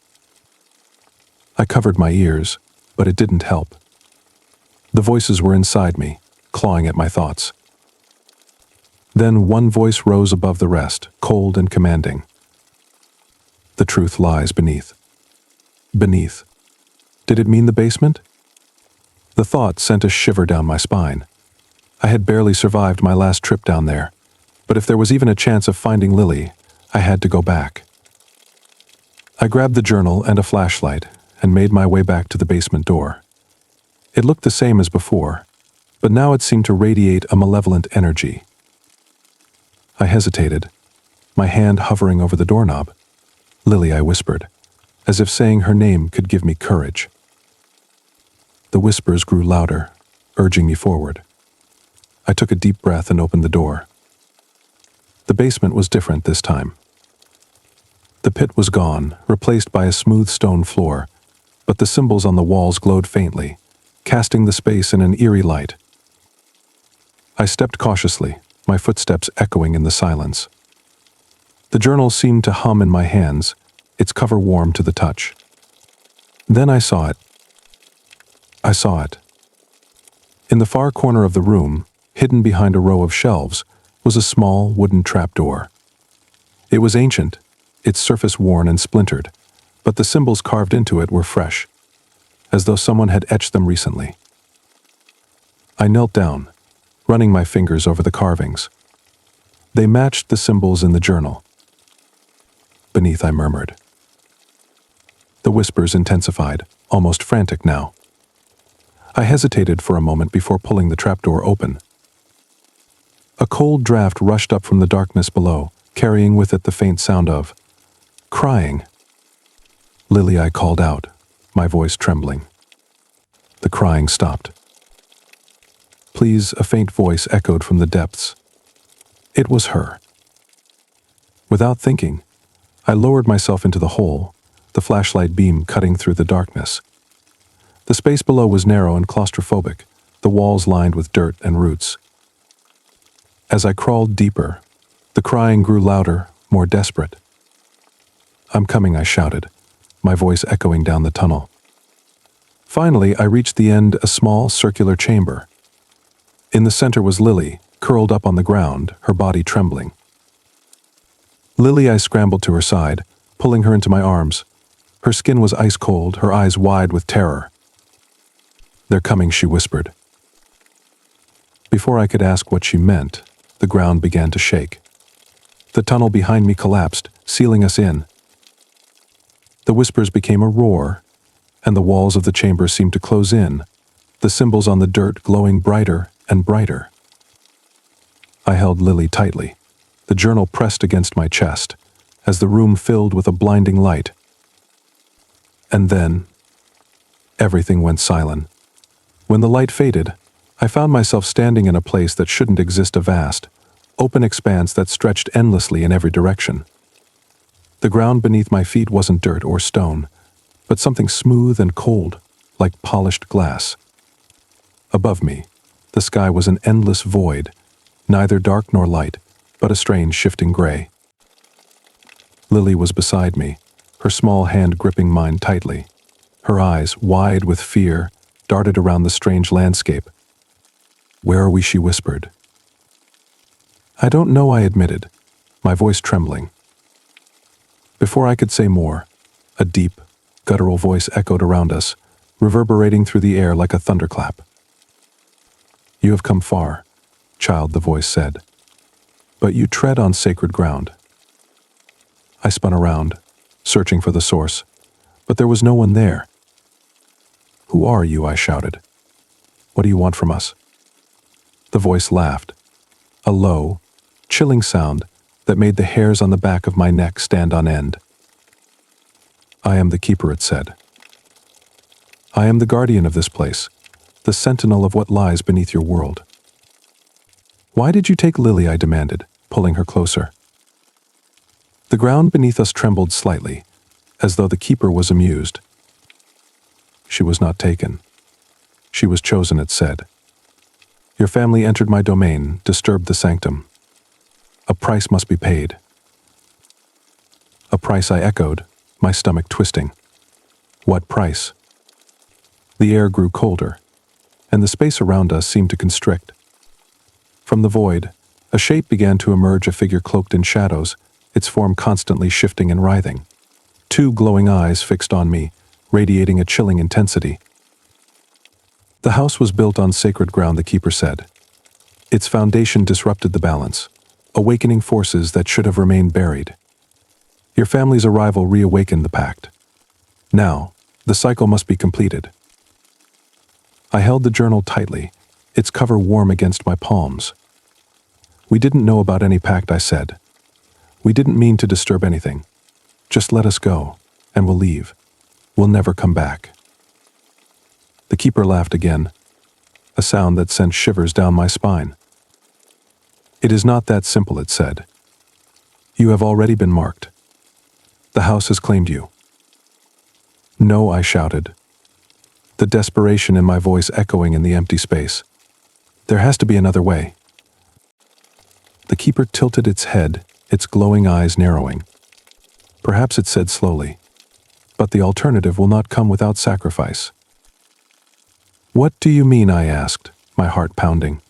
I covered my ears, but it didn't help. The voices were inside me, clawing at my thoughts. Then one voice rose above the rest, cold and commanding. The truth lies beneath. Beneath. Did it mean the basement? The thought sent a shiver down my spine. I had barely survived my last trip down there, but if there was even a chance of finding Lily, I had to go back. I grabbed the journal and a flashlight and made my way back to the basement door. It looked the same as before, but now it seemed to radiate a malevolent energy. I hesitated, my hand hovering over the doorknob. Lily, I whispered, as if saying her name could give me courage. The whispers grew louder, urging me forward. I took a deep breath and opened the door. The basement was different this time. The pit was gone, replaced by a smooth stone floor, but the symbols on the walls glowed faintly, casting the space in an eerie light. I stepped cautiously, my footsteps echoing in the silence. The journal seemed to hum in my hands, its cover warm to the touch. Then I saw it. I saw it. In the far corner of the room, hidden behind a row of shelves, was a small wooden trapdoor. It was ancient, its surface worn and splintered, but the symbols carved into it were fresh, as though someone had etched them recently. I knelt down, running my fingers over the carvings. They matched the symbols in the journal. Beneath, I murmured. The whispers intensified, almost frantic now. I hesitated for a moment before pulling the trapdoor open. A cold draft rushed up from the darkness below, carrying with it the faint sound of crying. Lily, I called out, my voice trembling. The crying stopped. Please, a faint voice echoed from the depths. It was her. Without thinking, I lowered myself into the hole, the flashlight beam cutting through the darkness. The space below was narrow and claustrophobic, the walls lined with dirt and roots. As I crawled deeper, the crying grew louder, more desperate. I'm coming, I shouted, my voice echoing down the tunnel. Finally, I reached the end, a small, circular chamber. In the center was Lily, curled up on the ground, her body trembling. Lily, I scrambled to her side, pulling her into my arms. Her skin was ice cold, her eyes wide with terror. They're coming, she whispered. Before I could ask what she meant, the ground began to shake. The tunnel behind me collapsed, sealing us in. The whispers became a roar, and the walls of the chamber seemed to close in, the symbols on the dirt glowing brighter and brighter. I held Lily tightly, the journal pressed against my chest, as the room filled with a blinding light. And then, everything went silent. When the light faded, I found myself standing in a place that shouldn't exist, a vast, open expanse that stretched endlessly in every direction. The ground beneath my feet wasn't dirt or stone, but something smooth and cold, like polished glass. Above me, the sky was an endless void, neither dark nor light, but a strange shifting gray. Lily was beside me, her small hand gripping mine tightly. Her eyes, wide with fear, darted around the strange landscape. Where are we? She whispered. I don't know, I admitted, my voice trembling. Before I could say more, a deep, guttural voice echoed around us, reverberating through the air like a thunderclap. You have come far, child, the voice said, but you tread on sacred ground. I spun around, searching for the source, but there was no one there. Who are you? I shouted. What do you want from us? The voice laughed, a low, chilling sound that made the hairs on the back of my neck stand on end. I am the keeper, it said. I am the guardian of this place, the sentinel of what lies beneath your world. Why did you take Lily? I demanded, pulling her closer. The ground beneath us trembled slightly, as though the keeper was amused. She was not taken. She was chosen, it said. Your family entered my domain, disturbed the sanctum. A price must be paid. A price, I echoed, my stomach twisting. What price? The air grew colder, and the space around us seemed to constrict. From the void, a shape began to emerge, a figure cloaked in shadows, its form constantly shifting and writhing. Two glowing eyes fixed on me, radiating a chilling intensity. The house was built on sacred ground, the keeper said. Its foundation disrupted the balance, awakening forces that should have remained buried. Your family's arrival reawakened the pact. Now, the cycle must be completed. I held the journal tightly, its cover warm against my palms. We didn't know about any pact, I said. We didn't mean to disturb anything. Just let us go, and we'll leave. We'll never come back. The keeper laughed again, a sound that sent shivers down my spine. It is not that simple, it said. You have already been marked. The house has claimed you. No, I shouted, the desperation in my voice echoing in the empty space. There has to be another way. The keeper tilted its head, its glowing eyes narrowing. Perhaps it said slowly, but the alternative will not come without sacrifice. What do you mean? I asked, my heart pounding.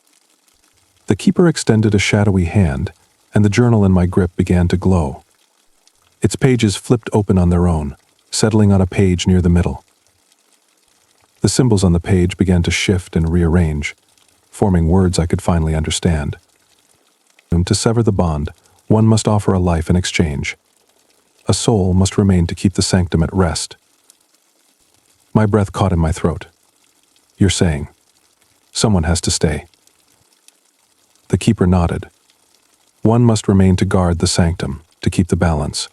The keeper extended a shadowy hand, and the journal in my grip began to glow. Its pages flipped open on their own, settling on a page near the middle. The symbols on the page began to shift and rearrange, forming words I could finally understand. To sever the bond, one must offer a life in exchange. A soul must remain to keep the sanctum at rest. My breath caught in my throat. You're saying, someone has to stay. The keeper nodded. One must remain to guard the sanctum, to keep the balance.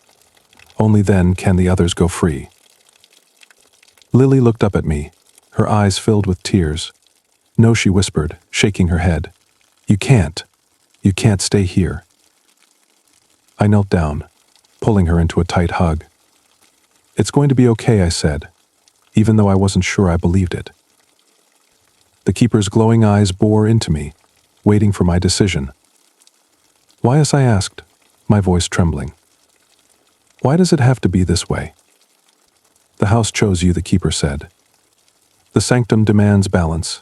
Only then can the others go free. Lily looked up at me, her eyes filled with tears. "No," she whispered, shaking her head. You can't. You can't stay here." I knelt down, pulling her into a tight hug. "It's going to be okay," I said, even though I wasn't sure I believed it. The keeper's glowing eyes bore into me, waiting for my decision. "Why?" as I asked, my voice trembling. "Why does it have to be this way?" "The house chose you," the keeper said. "The sanctum demands balance,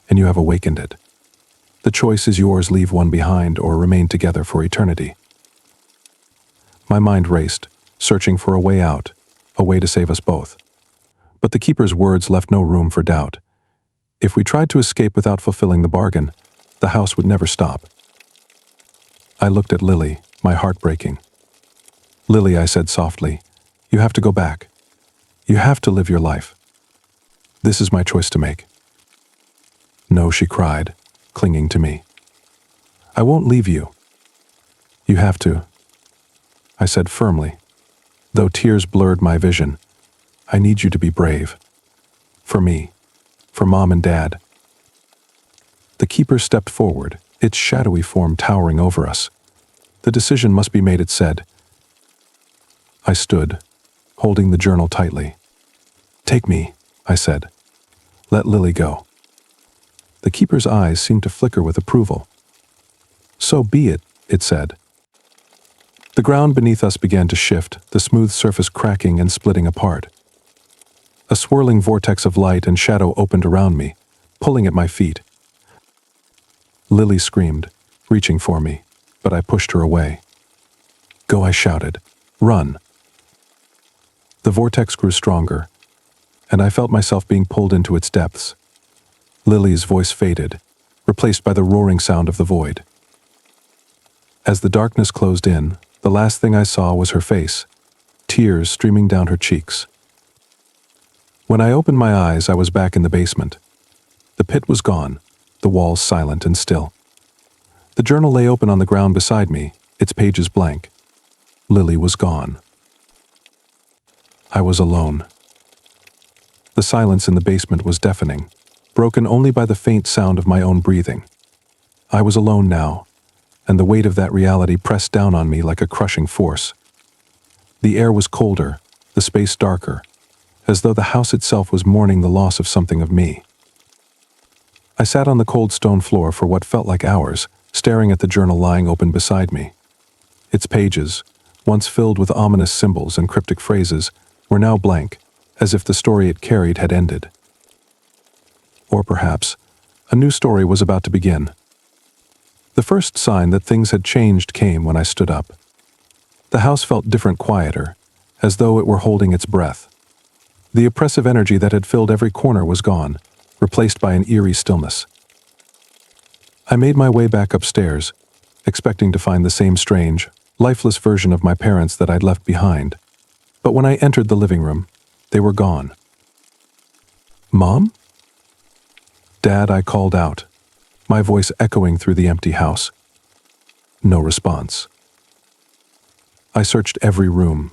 and you have awakened it. The choice is yours: leave one behind or remain together for eternity." My mind raced, searching for a way out, a way to save us both. But the keeper's words left no room for doubt. If we tried to escape without fulfilling the bargain, the house would never stop. I looked at Lily, my heart breaking. "Lily," I said softly, "you have to go back. You have to live your life. This is my choice to make." "No," she cried, clinging to me. "I won't leave you." "You have to," I said firmly, though tears blurred my vision. "I need you to be brave. For me, for Mom and Dad." The keeper stepped forward, its shadowy form towering over us. "The decision must be made," it said. I stood, holding the journal tightly. "Take me," I said. "Let Lily go." The keeper's eyes seemed to flicker with approval. "So be it," it said. The ground beneath us began to shift, the smooth surface cracking and splitting apart. A swirling vortex of light and shadow opened around me, pulling at my feet. Lily screamed, reaching for me, but I pushed her away. "Go," I shouted. "Run." The vortex grew stronger, and I felt myself being pulled into its depths. Lily's voice faded, replaced by the roaring sound of the void. As the darkness closed in, the last thing I saw was her face, tears streaming down her cheeks. When I opened my eyes, I was back in the basement. The pit was gone, the walls silent and still. The journal lay open on the ground beside me, its pages blank. Lily was gone. I was alone. The silence in the basement was deafening, broken only by the faint sound of my own breathing. I was alone now, and the weight of that reality pressed down on me like a crushing force. The air was colder, the space darker, as though the house itself was mourning the loss of something of me. I sat on the cold stone floor for what felt like hours, staring at the journal lying open beside me. Its pages, once filled with ominous symbols and cryptic phrases, were now blank, as if the story it carried had ended. Or perhaps, a new story was about to begin. The first sign that things had changed came when I stood up. The house felt different, quieter, as though it were holding its breath. The oppressive energy that had filled every corner was gone, replaced by an eerie stillness. I made my way back upstairs, expecting to find the same strange, lifeless version of my parents that I'd left behind. But when I entered the living room, they were gone. "Mom?" "Dad," I called out, my voice echoing through the empty house. No response. I searched every room,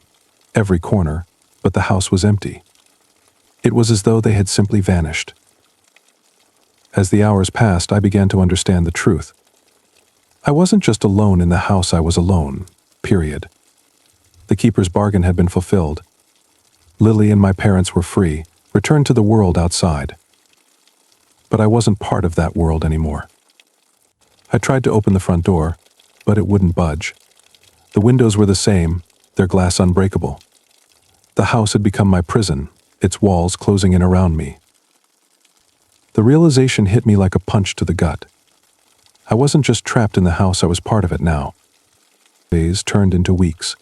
every corner, but the house was empty. It was as though they had simply vanished. As the hours passed, I began to understand the truth. I wasn't just alone in the house, I was alone, period. The keeper's bargain had been fulfilled. Lily and my parents were free, returned to the world outside. But I wasn't part of that world anymore. I tried to open the front door, but it wouldn't budge. The windows were the same, their glass unbreakable. The house had become my prison, its walls closing in around me. The realization hit me like a punch to the gut. I wasn't just trapped in the house, I was part of it now. Days turned into weeks,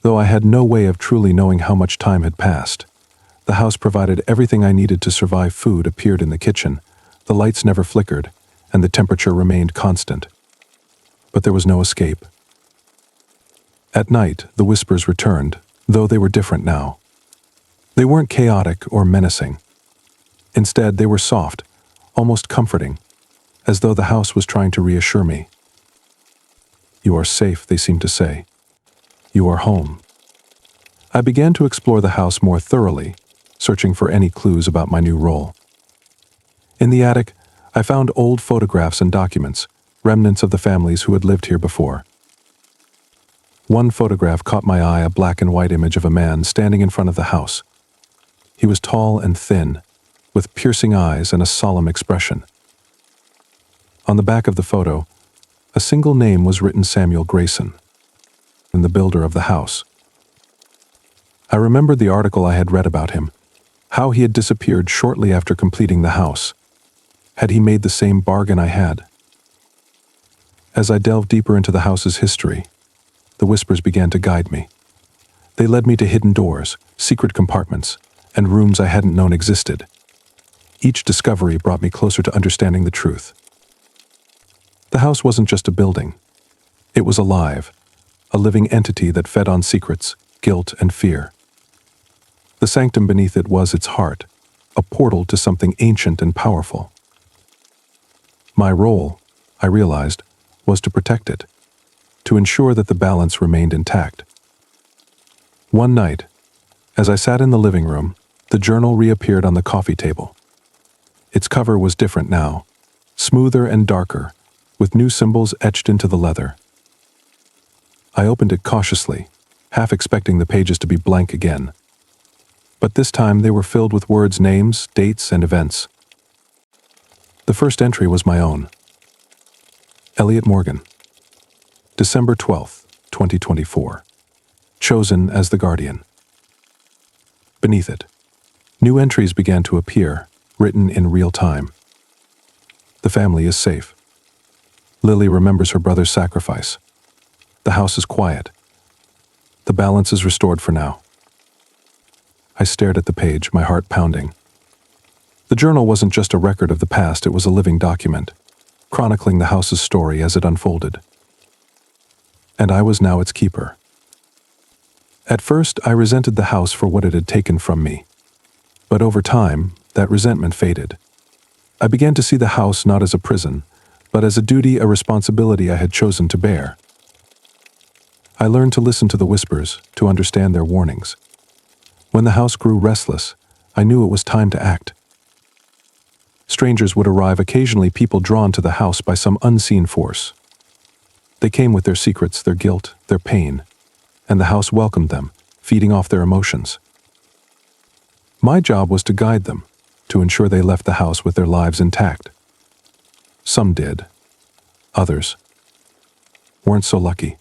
though I had no way of truly knowing how much time had passed. The house provided everything I needed to survive. Food appeared in the kitchen, the lights never flickered, and the temperature remained constant. But there was no escape. At night, the whispers returned, though they were different now. They weren't chaotic or menacing. Instead, they were soft, almost comforting, as though the house was trying to reassure me. "You are safe," they seemed to say. "You are home." I began to explore the house more thoroughly, searching for any clues about my new role. In the attic, I found old photographs and documents, remnants of the families who had lived here before. One photograph caught my eye, a black and white image of a man standing in front of the house. He was tall and thin, with piercing eyes and a solemn expression. On the back of the photo, a single name was written: Samuel Grayson, and the builder of the house. I remembered the article I had read about him, how he had disappeared shortly after completing the house. Had he made the same bargain I had? As I delved deeper into the house's history, the whispers began to guide me. They led me to hidden doors, secret compartments, and rooms I hadn't known existed. Each discovery brought me closer to understanding the truth. The house wasn't just a building. It was alive, a living entity that fed on secrets, guilt, and fear. The sanctum beneath it was its heart, a portal to something ancient and powerful. My role, I realized, was to protect it, to ensure that the balance remained intact. One night, as I sat in the living room, the journal reappeared on the coffee table. Its cover was different now, smoother and darker, with new symbols etched into the leather. I opened it cautiously, half expecting the pages to be blank again. But this time they were filled with words, names, dates, and events. The first entry was my own. Elliot Morgan, December 12th, 2024. Chosen as the guardian. Beneath it, new entries began to appear, written in real time. The family is safe. Lily remembers her brother's sacrifice. The house is quiet. The balance is restored for now. I stared at the page, my heart pounding. The journal wasn't just a record of the past, it was a living document, chronicling the house's story as it unfolded. And I was now its keeper. At first, I resented the house for what it had taken from me. But over time, that resentment faded. I began to see the house not as a prison, but as a duty, a responsibility I had chosen to bear. I learned to listen to the whispers, to understand their warnings. When the house grew restless, I knew it was time to act. Strangers would arrive, occasionally people drawn to the house by some unseen force. They came with their secrets, their guilt, their pain, and the house welcomed them, feeding off their emotions. My job was to guide them, to ensure they left the house with their lives intact. Some did. Others weren't so lucky.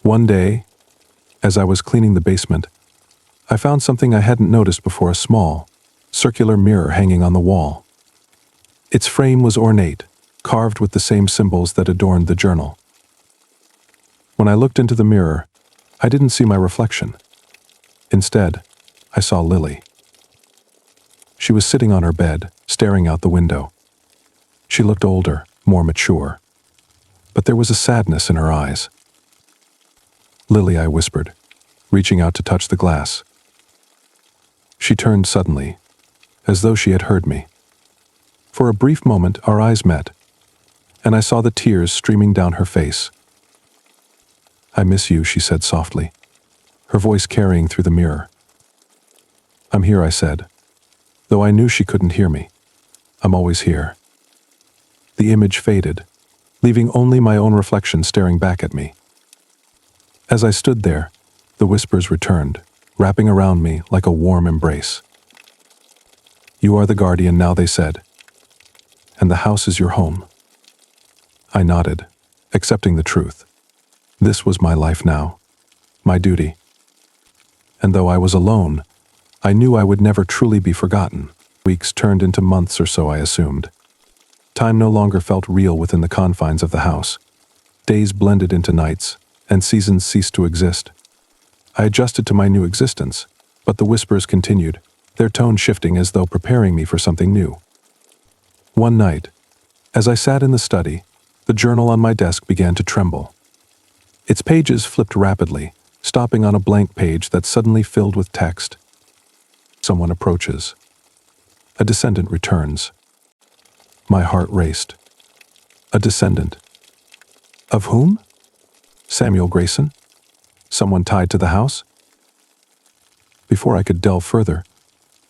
One day, as I was cleaning the basement, I found something I hadn't noticed before: a small, circular mirror hanging on the wall. Its frame was ornate, carved with the same symbols that adorned the journal. When I looked into the mirror, I didn't see my reflection. Instead, I saw Lily. She was sitting on her bed, staring out the window. She looked older, more mature, but there was a sadness in her eyes. "Lily," I whispered, reaching out to touch the glass. She turned suddenly, as though she had heard me. For a brief moment, our eyes met, and I saw the tears streaming down her face. "I miss you," she said softly, her voice carrying through the mirror. "I'm here," I said, though I knew she couldn't hear me. "I'm always here." The image faded, leaving only my own reflection staring back at me. As I stood there, the whispers returned, wrapping around me like a warm embrace. "You are the guardian now," they said, "and the house is your home." I nodded, accepting the truth. This was my life now, my duty. And though I was alone, I knew I would never truly be forgotten. Weeks turned into months or so, I assumed. Time no longer felt real within the confines of the house. Days blended into nights, and seasons ceased to exist. I adjusted to my new existence, but the whispers continued, their tone shifting as though preparing me for something new. One night, as I sat in the study, the journal on my desk began to tremble. Its pages flipped rapidly, stopping on a blank page that suddenly filled with text. Someone approaches. A descendant returns. My heart raced. A descendant. Of whom? Samuel Grayson? Someone tied to the house? Before I could delve further,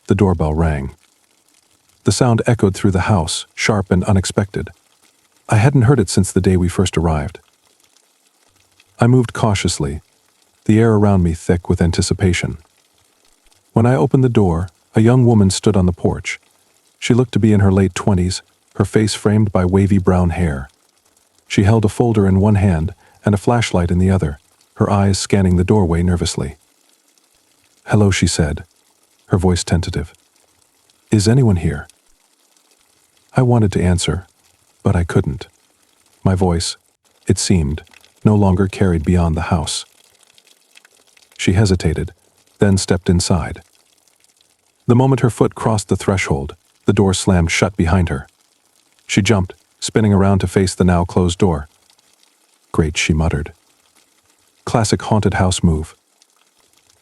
the doorbell rang. The sound echoed through the house, sharp and unexpected. I hadn't heard it since the day we first arrived. I moved cautiously, the air around me thick with anticipation. When I opened the door, a young woman stood on the porch. She looked to be in her late 20s, her face framed by wavy brown hair. She held a folder in one hand and a flashlight in the other, her eyes scanning the doorway nervously. "Hello," she said, her voice tentative. "Is anyone here?" I wanted to answer, but I couldn't. My voice, it seemed, no longer carried beyond the house. She hesitated, then stepped inside. The moment her foot crossed the threshold, the door slammed shut behind her. She jumped, spinning around to face the now closed door. "Great," she muttered. Classic haunted house move.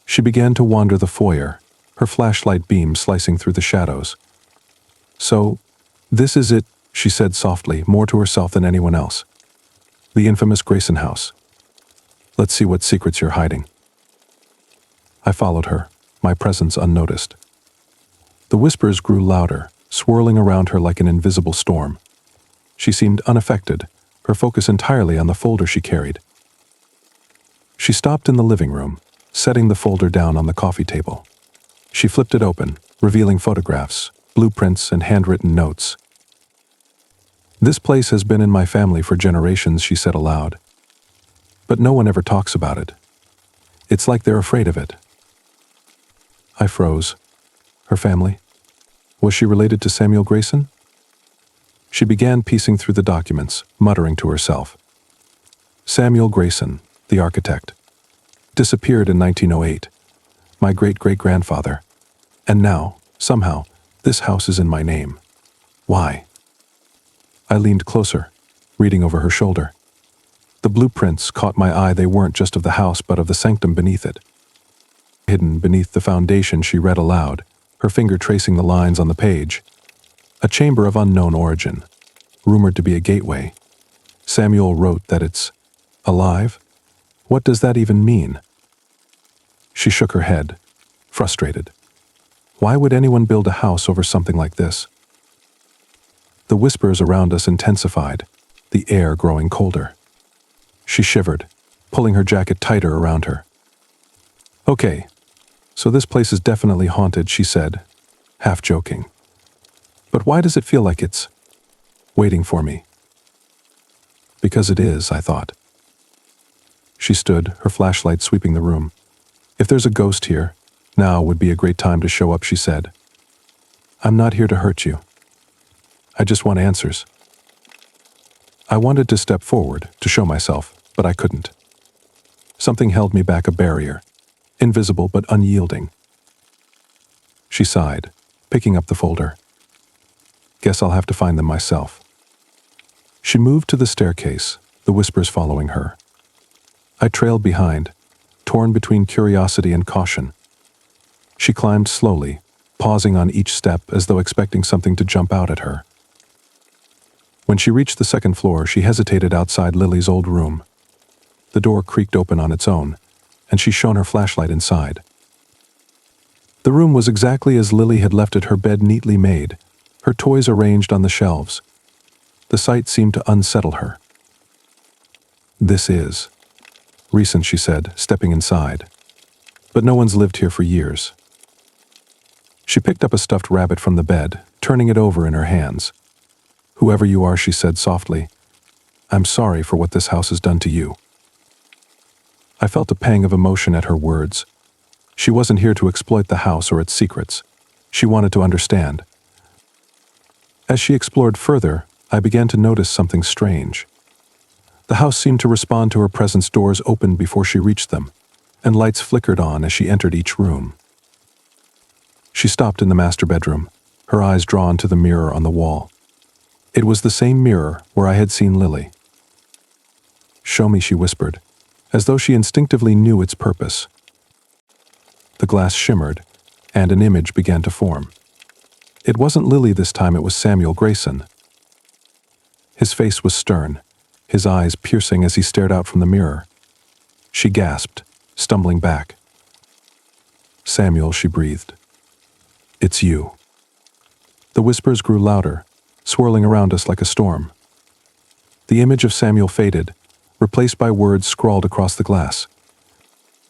She began to wander the foyer, her flashlight beam slicing through the shadows. "So, this is it," she said softly, more to herself than anyone else. "The infamous Grayson house. Let's see what secrets you're hiding." I followed her, my presence unnoticed. The whispers grew louder, swirling around her like an invisible storm. She seemed unaffected, her focus entirely on the folder she carried. She stopped in the living room, setting the folder down on the coffee table. She flipped it open, revealing photographs, blueprints, and handwritten notes. "This place has been in my family for generations," she said aloud. "But no one ever talks about it. It's like they're afraid of it." I froze. Her family? Was she related to Samuel Grayson? She began piecing through the documents, muttering to herself. Samuel Grayson, the architect. Disappeared in 1908. My great-great-grandfather. And now, somehow, this house is in my name. Why? I leaned closer, reading over her shoulder. The blueprints caught my eye. They weren't just of the house, but of the sanctum beneath it. Hidden beneath the foundation, she read aloud, her finger tracing the lines on the page. A chamber of unknown origin, rumored to be a gateway. Samuel wrote that it's alive? What does that even mean? She shook her head, frustrated. Why would anyone build a house over something like this? The whispers around us intensified, the air growing colder. She shivered, pulling her jacket tighter around her. "Okay, so this place is definitely haunted," she said, half joking. "But why does it feel like it's waiting for me?" Because it is, I thought. She stood, her flashlight sweeping the room. "If there's a ghost here, now would be a great time to show up," she said. "I'm not here to hurt you. I just want answers." I wanted to step forward, to show myself, but I couldn't. Something held me back, a barrier, invisible but unyielding. She sighed, picking up the folder. "Guess I'll have to find them myself." She moved to the staircase, the whispers following her. I trailed behind, torn between curiosity and caution. She climbed slowly, pausing on each step as though expecting something to jump out at her. When she reached the second floor, she hesitated outside Lily's old room. The door creaked open on its own, and she shone her flashlight inside. The room was exactly as Lily had left it, her bed neatly made, her toys arranged on the shelves. The sight seemed to unsettle her. "This is recent," she said, stepping inside. "But no one's lived here for years." She picked up a stuffed rabbit from the bed, turning it over in her hands. "Whoever you are," she said softly, "I'm sorry for what this house has done to you." I felt a pang of emotion at her words. She wasn't here to exploit the house or its secrets. She wanted to understand. As she explored further, I began to notice something strange. The house seemed to respond to her presence. Doors opened before she reached them, and lights flickered on as she entered each room. She stopped in the master bedroom, her eyes drawn to the mirror on the wall. It was the same mirror where I had seen Lily. "Show me," she whispered, as though she instinctively knew its purpose. The glass shimmered, and an image began to form. It wasn't Lily this time, it was Samuel Grayson. His face was stern, his eyes piercing as he stared out from the mirror. She gasped, stumbling back. Samuel, she breathed. It's you. The whispers grew louder, swirling around us like a storm. The image of Samuel faded, replaced by words scrawled across the glass.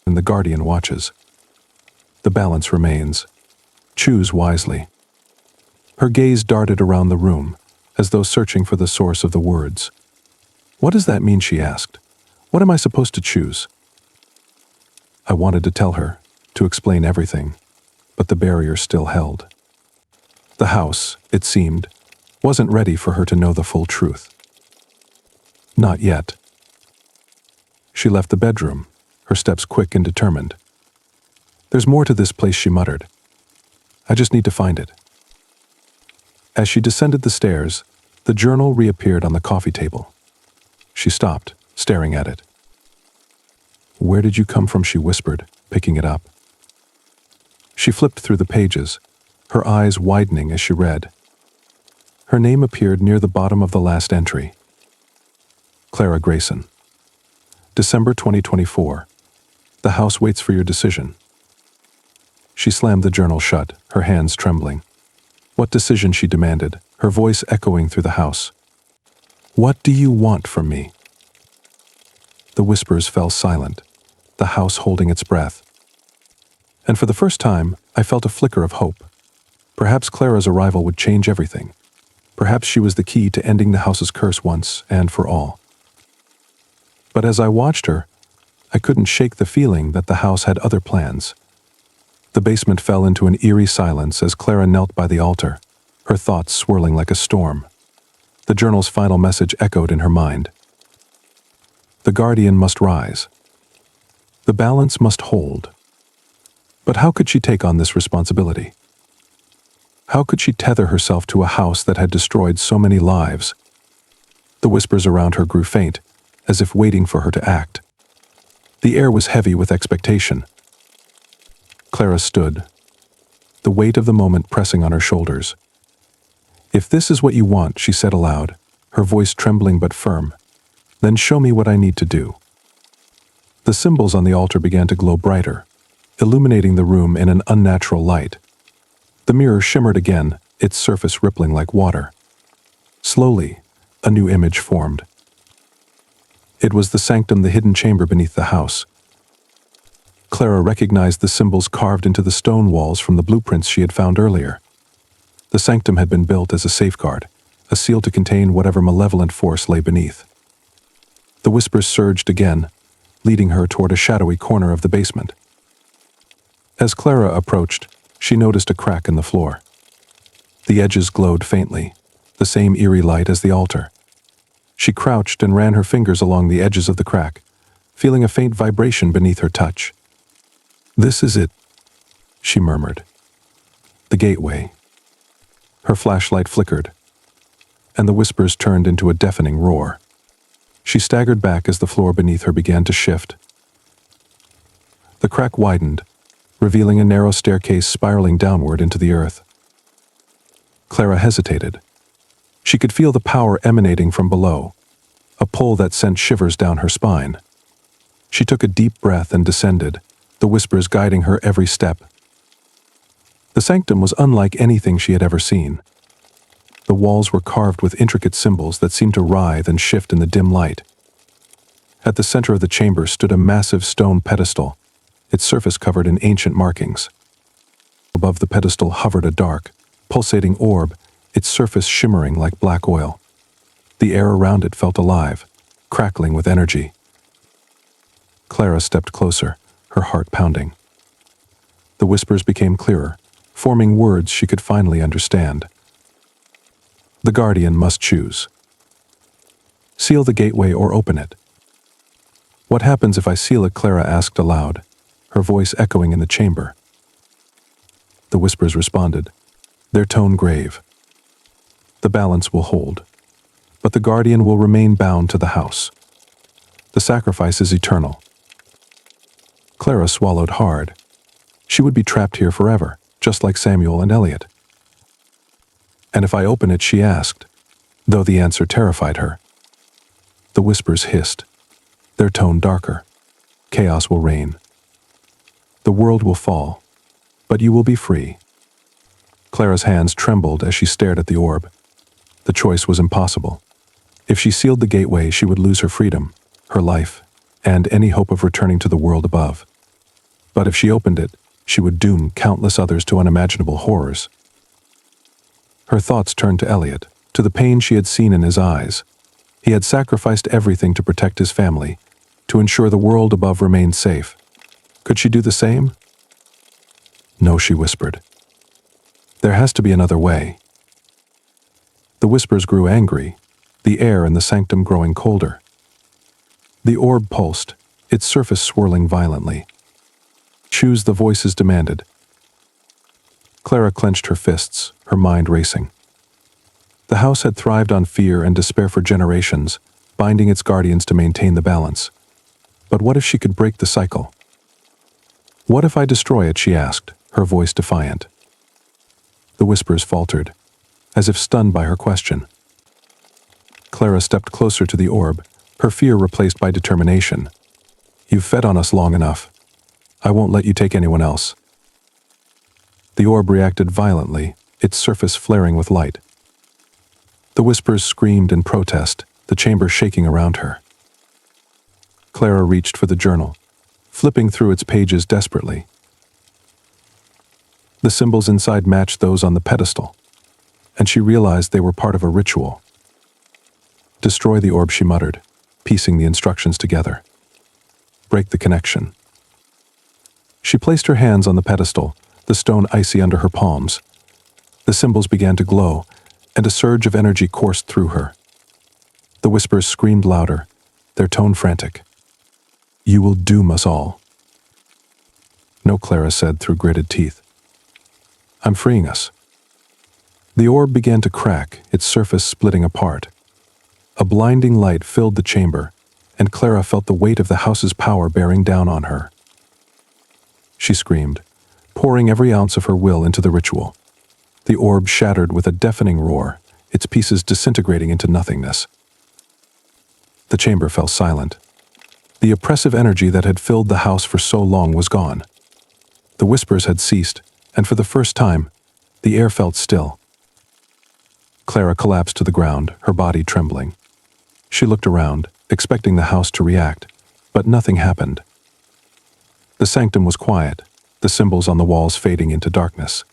And the guardian watches. The balance remains. Choose wisely. Her gaze darted around the room, as though searching for the source of the words. What does that mean, she asked. What am I supposed to choose? I wanted to tell her, to explain everything, but the barrier still held. The house, it seemed, wasn't ready for her to know the full truth. Not yet. She left the bedroom, her steps quick and determined. There's more to this place, she muttered. I just need to find it. As she descended the stairs, the journal reappeared on the coffee table. She stopped, staring at it. Where did you come from? She whispered, picking it up. She flipped through the pages, her eyes widening as she read. Her name appeared near the bottom of the last entry. Clara Grayson. December 2024. The house waits for your decision. She slammed the journal shut, her hands trembling. What decision, she demanded, her voice echoing through the house. What do you want from me? The whispers fell silent, the house holding its breath. And for the first time, I felt a flicker of hope. Perhaps Clara's arrival would change everything. Perhaps she was the key to ending the house's curse once and for all. But as I watched her, I couldn't shake the feeling that the house had other plans. The basement fell into an eerie silence as Clara knelt by the altar, her thoughts swirling like a storm. The journal's final message echoed in her mind. The guardian must rise. The balance must hold. But how could she take on this responsibility? How could she tether herself to a house that had destroyed so many lives? The whispers around her grew faint, as if waiting for her to act. The air was heavy with expectation. Clara stood, the weight of the moment pressing on her shoulders. If this is what you want, she said aloud, her voice trembling but firm, then show me what I need to do. The symbols on the altar began to glow brighter, illuminating the room in an unnatural light. The mirror shimmered again, its surface rippling like water. Slowly, a new image formed. It was the sanctum, the hidden chamber beneath the house. Clara recognized the symbols carved into the stone walls from the blueprints she had found earlier. The sanctum had been built as a safeguard, a seal to contain whatever malevolent force lay beneath. The whispers surged again, leading her toward a shadowy corner of the basement. As Clara approached, she noticed a crack in the floor. The edges glowed faintly, the same eerie light as the altar. She crouched and ran her fingers along the edges of the crack, feeling a faint vibration beneath her touch. This is it, she murmured. The gateway. Her flashlight flickered, and the whispers turned into a deafening roar. She staggered back as the floor beneath her began to shift. The crack widened, revealing a narrow staircase spiraling downward into the earth. Clara hesitated. She could feel the power emanating from below, a pull that sent shivers down her spine. She took a deep breath and descended, the whispers guiding her every step. The sanctum was unlike anything she had ever seen. The walls were carved with intricate symbols that seemed to writhe and shift in the dim light. At the center of the chamber stood a massive stone pedestal, its surface covered in ancient markings. Above the pedestal hovered a dark, pulsating orb, its surface shimmering like black oil. The air around it felt alive, crackling with energy. Clara stepped closer, her heart pounding. The whispers became clearer, forming words she could finally understand. The guardian must choose. Seal the gateway or open it. What happens if I seal it? Clara asked aloud, her voice echoing in the chamber. The whispers responded, their tone grave. The balance will hold, but the guardian will remain bound to the house. The sacrifice is eternal. Clara swallowed hard. She would be trapped here forever, just like Samuel and Elliot. And if I open it, she asked, though the answer terrified her. The whispers hissed, their tone darker. Chaos will reign. The world will fall, but you will be free. Clara's hands trembled as she stared at the orb. The choice was impossible. If she sealed the gateway, she would lose her freedom, her life, and any hope of returning to the world above. But if she opened it, she would doom countless others to unimaginable horrors. Her thoughts turned to Elliot, to the pain she had seen in his eyes. He had sacrificed everything to protect his family, to ensure the world above remained safe. Could she do the same? No, she whispered. There has to be another way. The whispers grew angry, the air in the sanctum growing colder. The orb pulsed, its surface swirling violently. Choose, the voices demanded. Clara clenched her fists, her mind racing. The house had thrived on fear and despair for generations, binding its guardians to maintain the balance. But what if she could break the cycle? What if I destroy it, she asked, her voice defiant. The whispers faltered, as if stunned by her question. Clara stepped closer to the orb, her fear replaced by determination. You've fed on us long enough. I won't let you take anyone else. The orb reacted violently, its surface flaring with light. The whispers screamed in protest, the chamber shaking around her. Clara reached for the journal, flipping through its pages desperately. The symbols inside matched those on the pedestal, and she realized they were part of a ritual. Destroy the orb, she muttered, piecing the instructions together. Break the connection. She placed her hands on the pedestal, the stone icy under her palms. The symbols began to glow, and a surge of energy coursed through her. The whispers screamed louder, their tone frantic. You will doom us all. No, Clara said through gritted teeth. I'm freeing us. The orb began to crack, its surface splitting apart. A blinding light filled the chamber, and Clara felt the weight of the house's power bearing down on her. She screamed, pouring every ounce of her will into the ritual. The orb shattered with a deafening roar, its pieces disintegrating into nothingness. The chamber fell silent. The oppressive energy that had filled the house for so long was gone. The whispers had ceased, and for the first time, the air felt still. Clara collapsed to the ground, her body trembling. She looked around, expecting the house to react, but nothing happened. The sanctum was quiet, the symbols on the walls fading into darkness.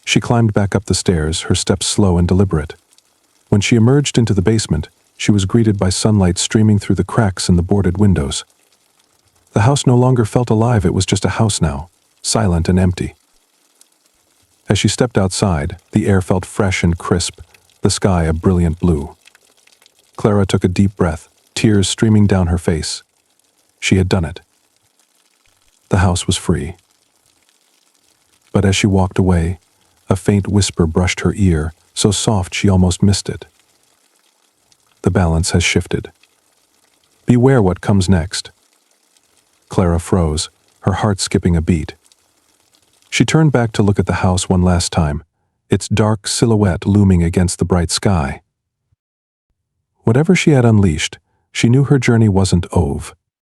She climbed back up the stairs, her steps slow and deliberate. When she emerged into the basement, she was greeted by sunlight streaming through the cracks in the boarded windows. The house no longer felt alive, it was just a house now, silent and empty. As she stepped outside, the air felt fresh and crisp, the sky a brilliant blue. Clara took a deep breath, tears streaming down her face. She had done it. The house was free. But as she walked away, a faint whisper brushed her ear, so soft she almost missed it. The balance has shifted. Beware what comes next. Clara froze, her heart skipping a beat. She turned back to look at the house one last time, its dark silhouette looming against the bright sky. Whatever she had unleashed, she knew her journey wasn't over.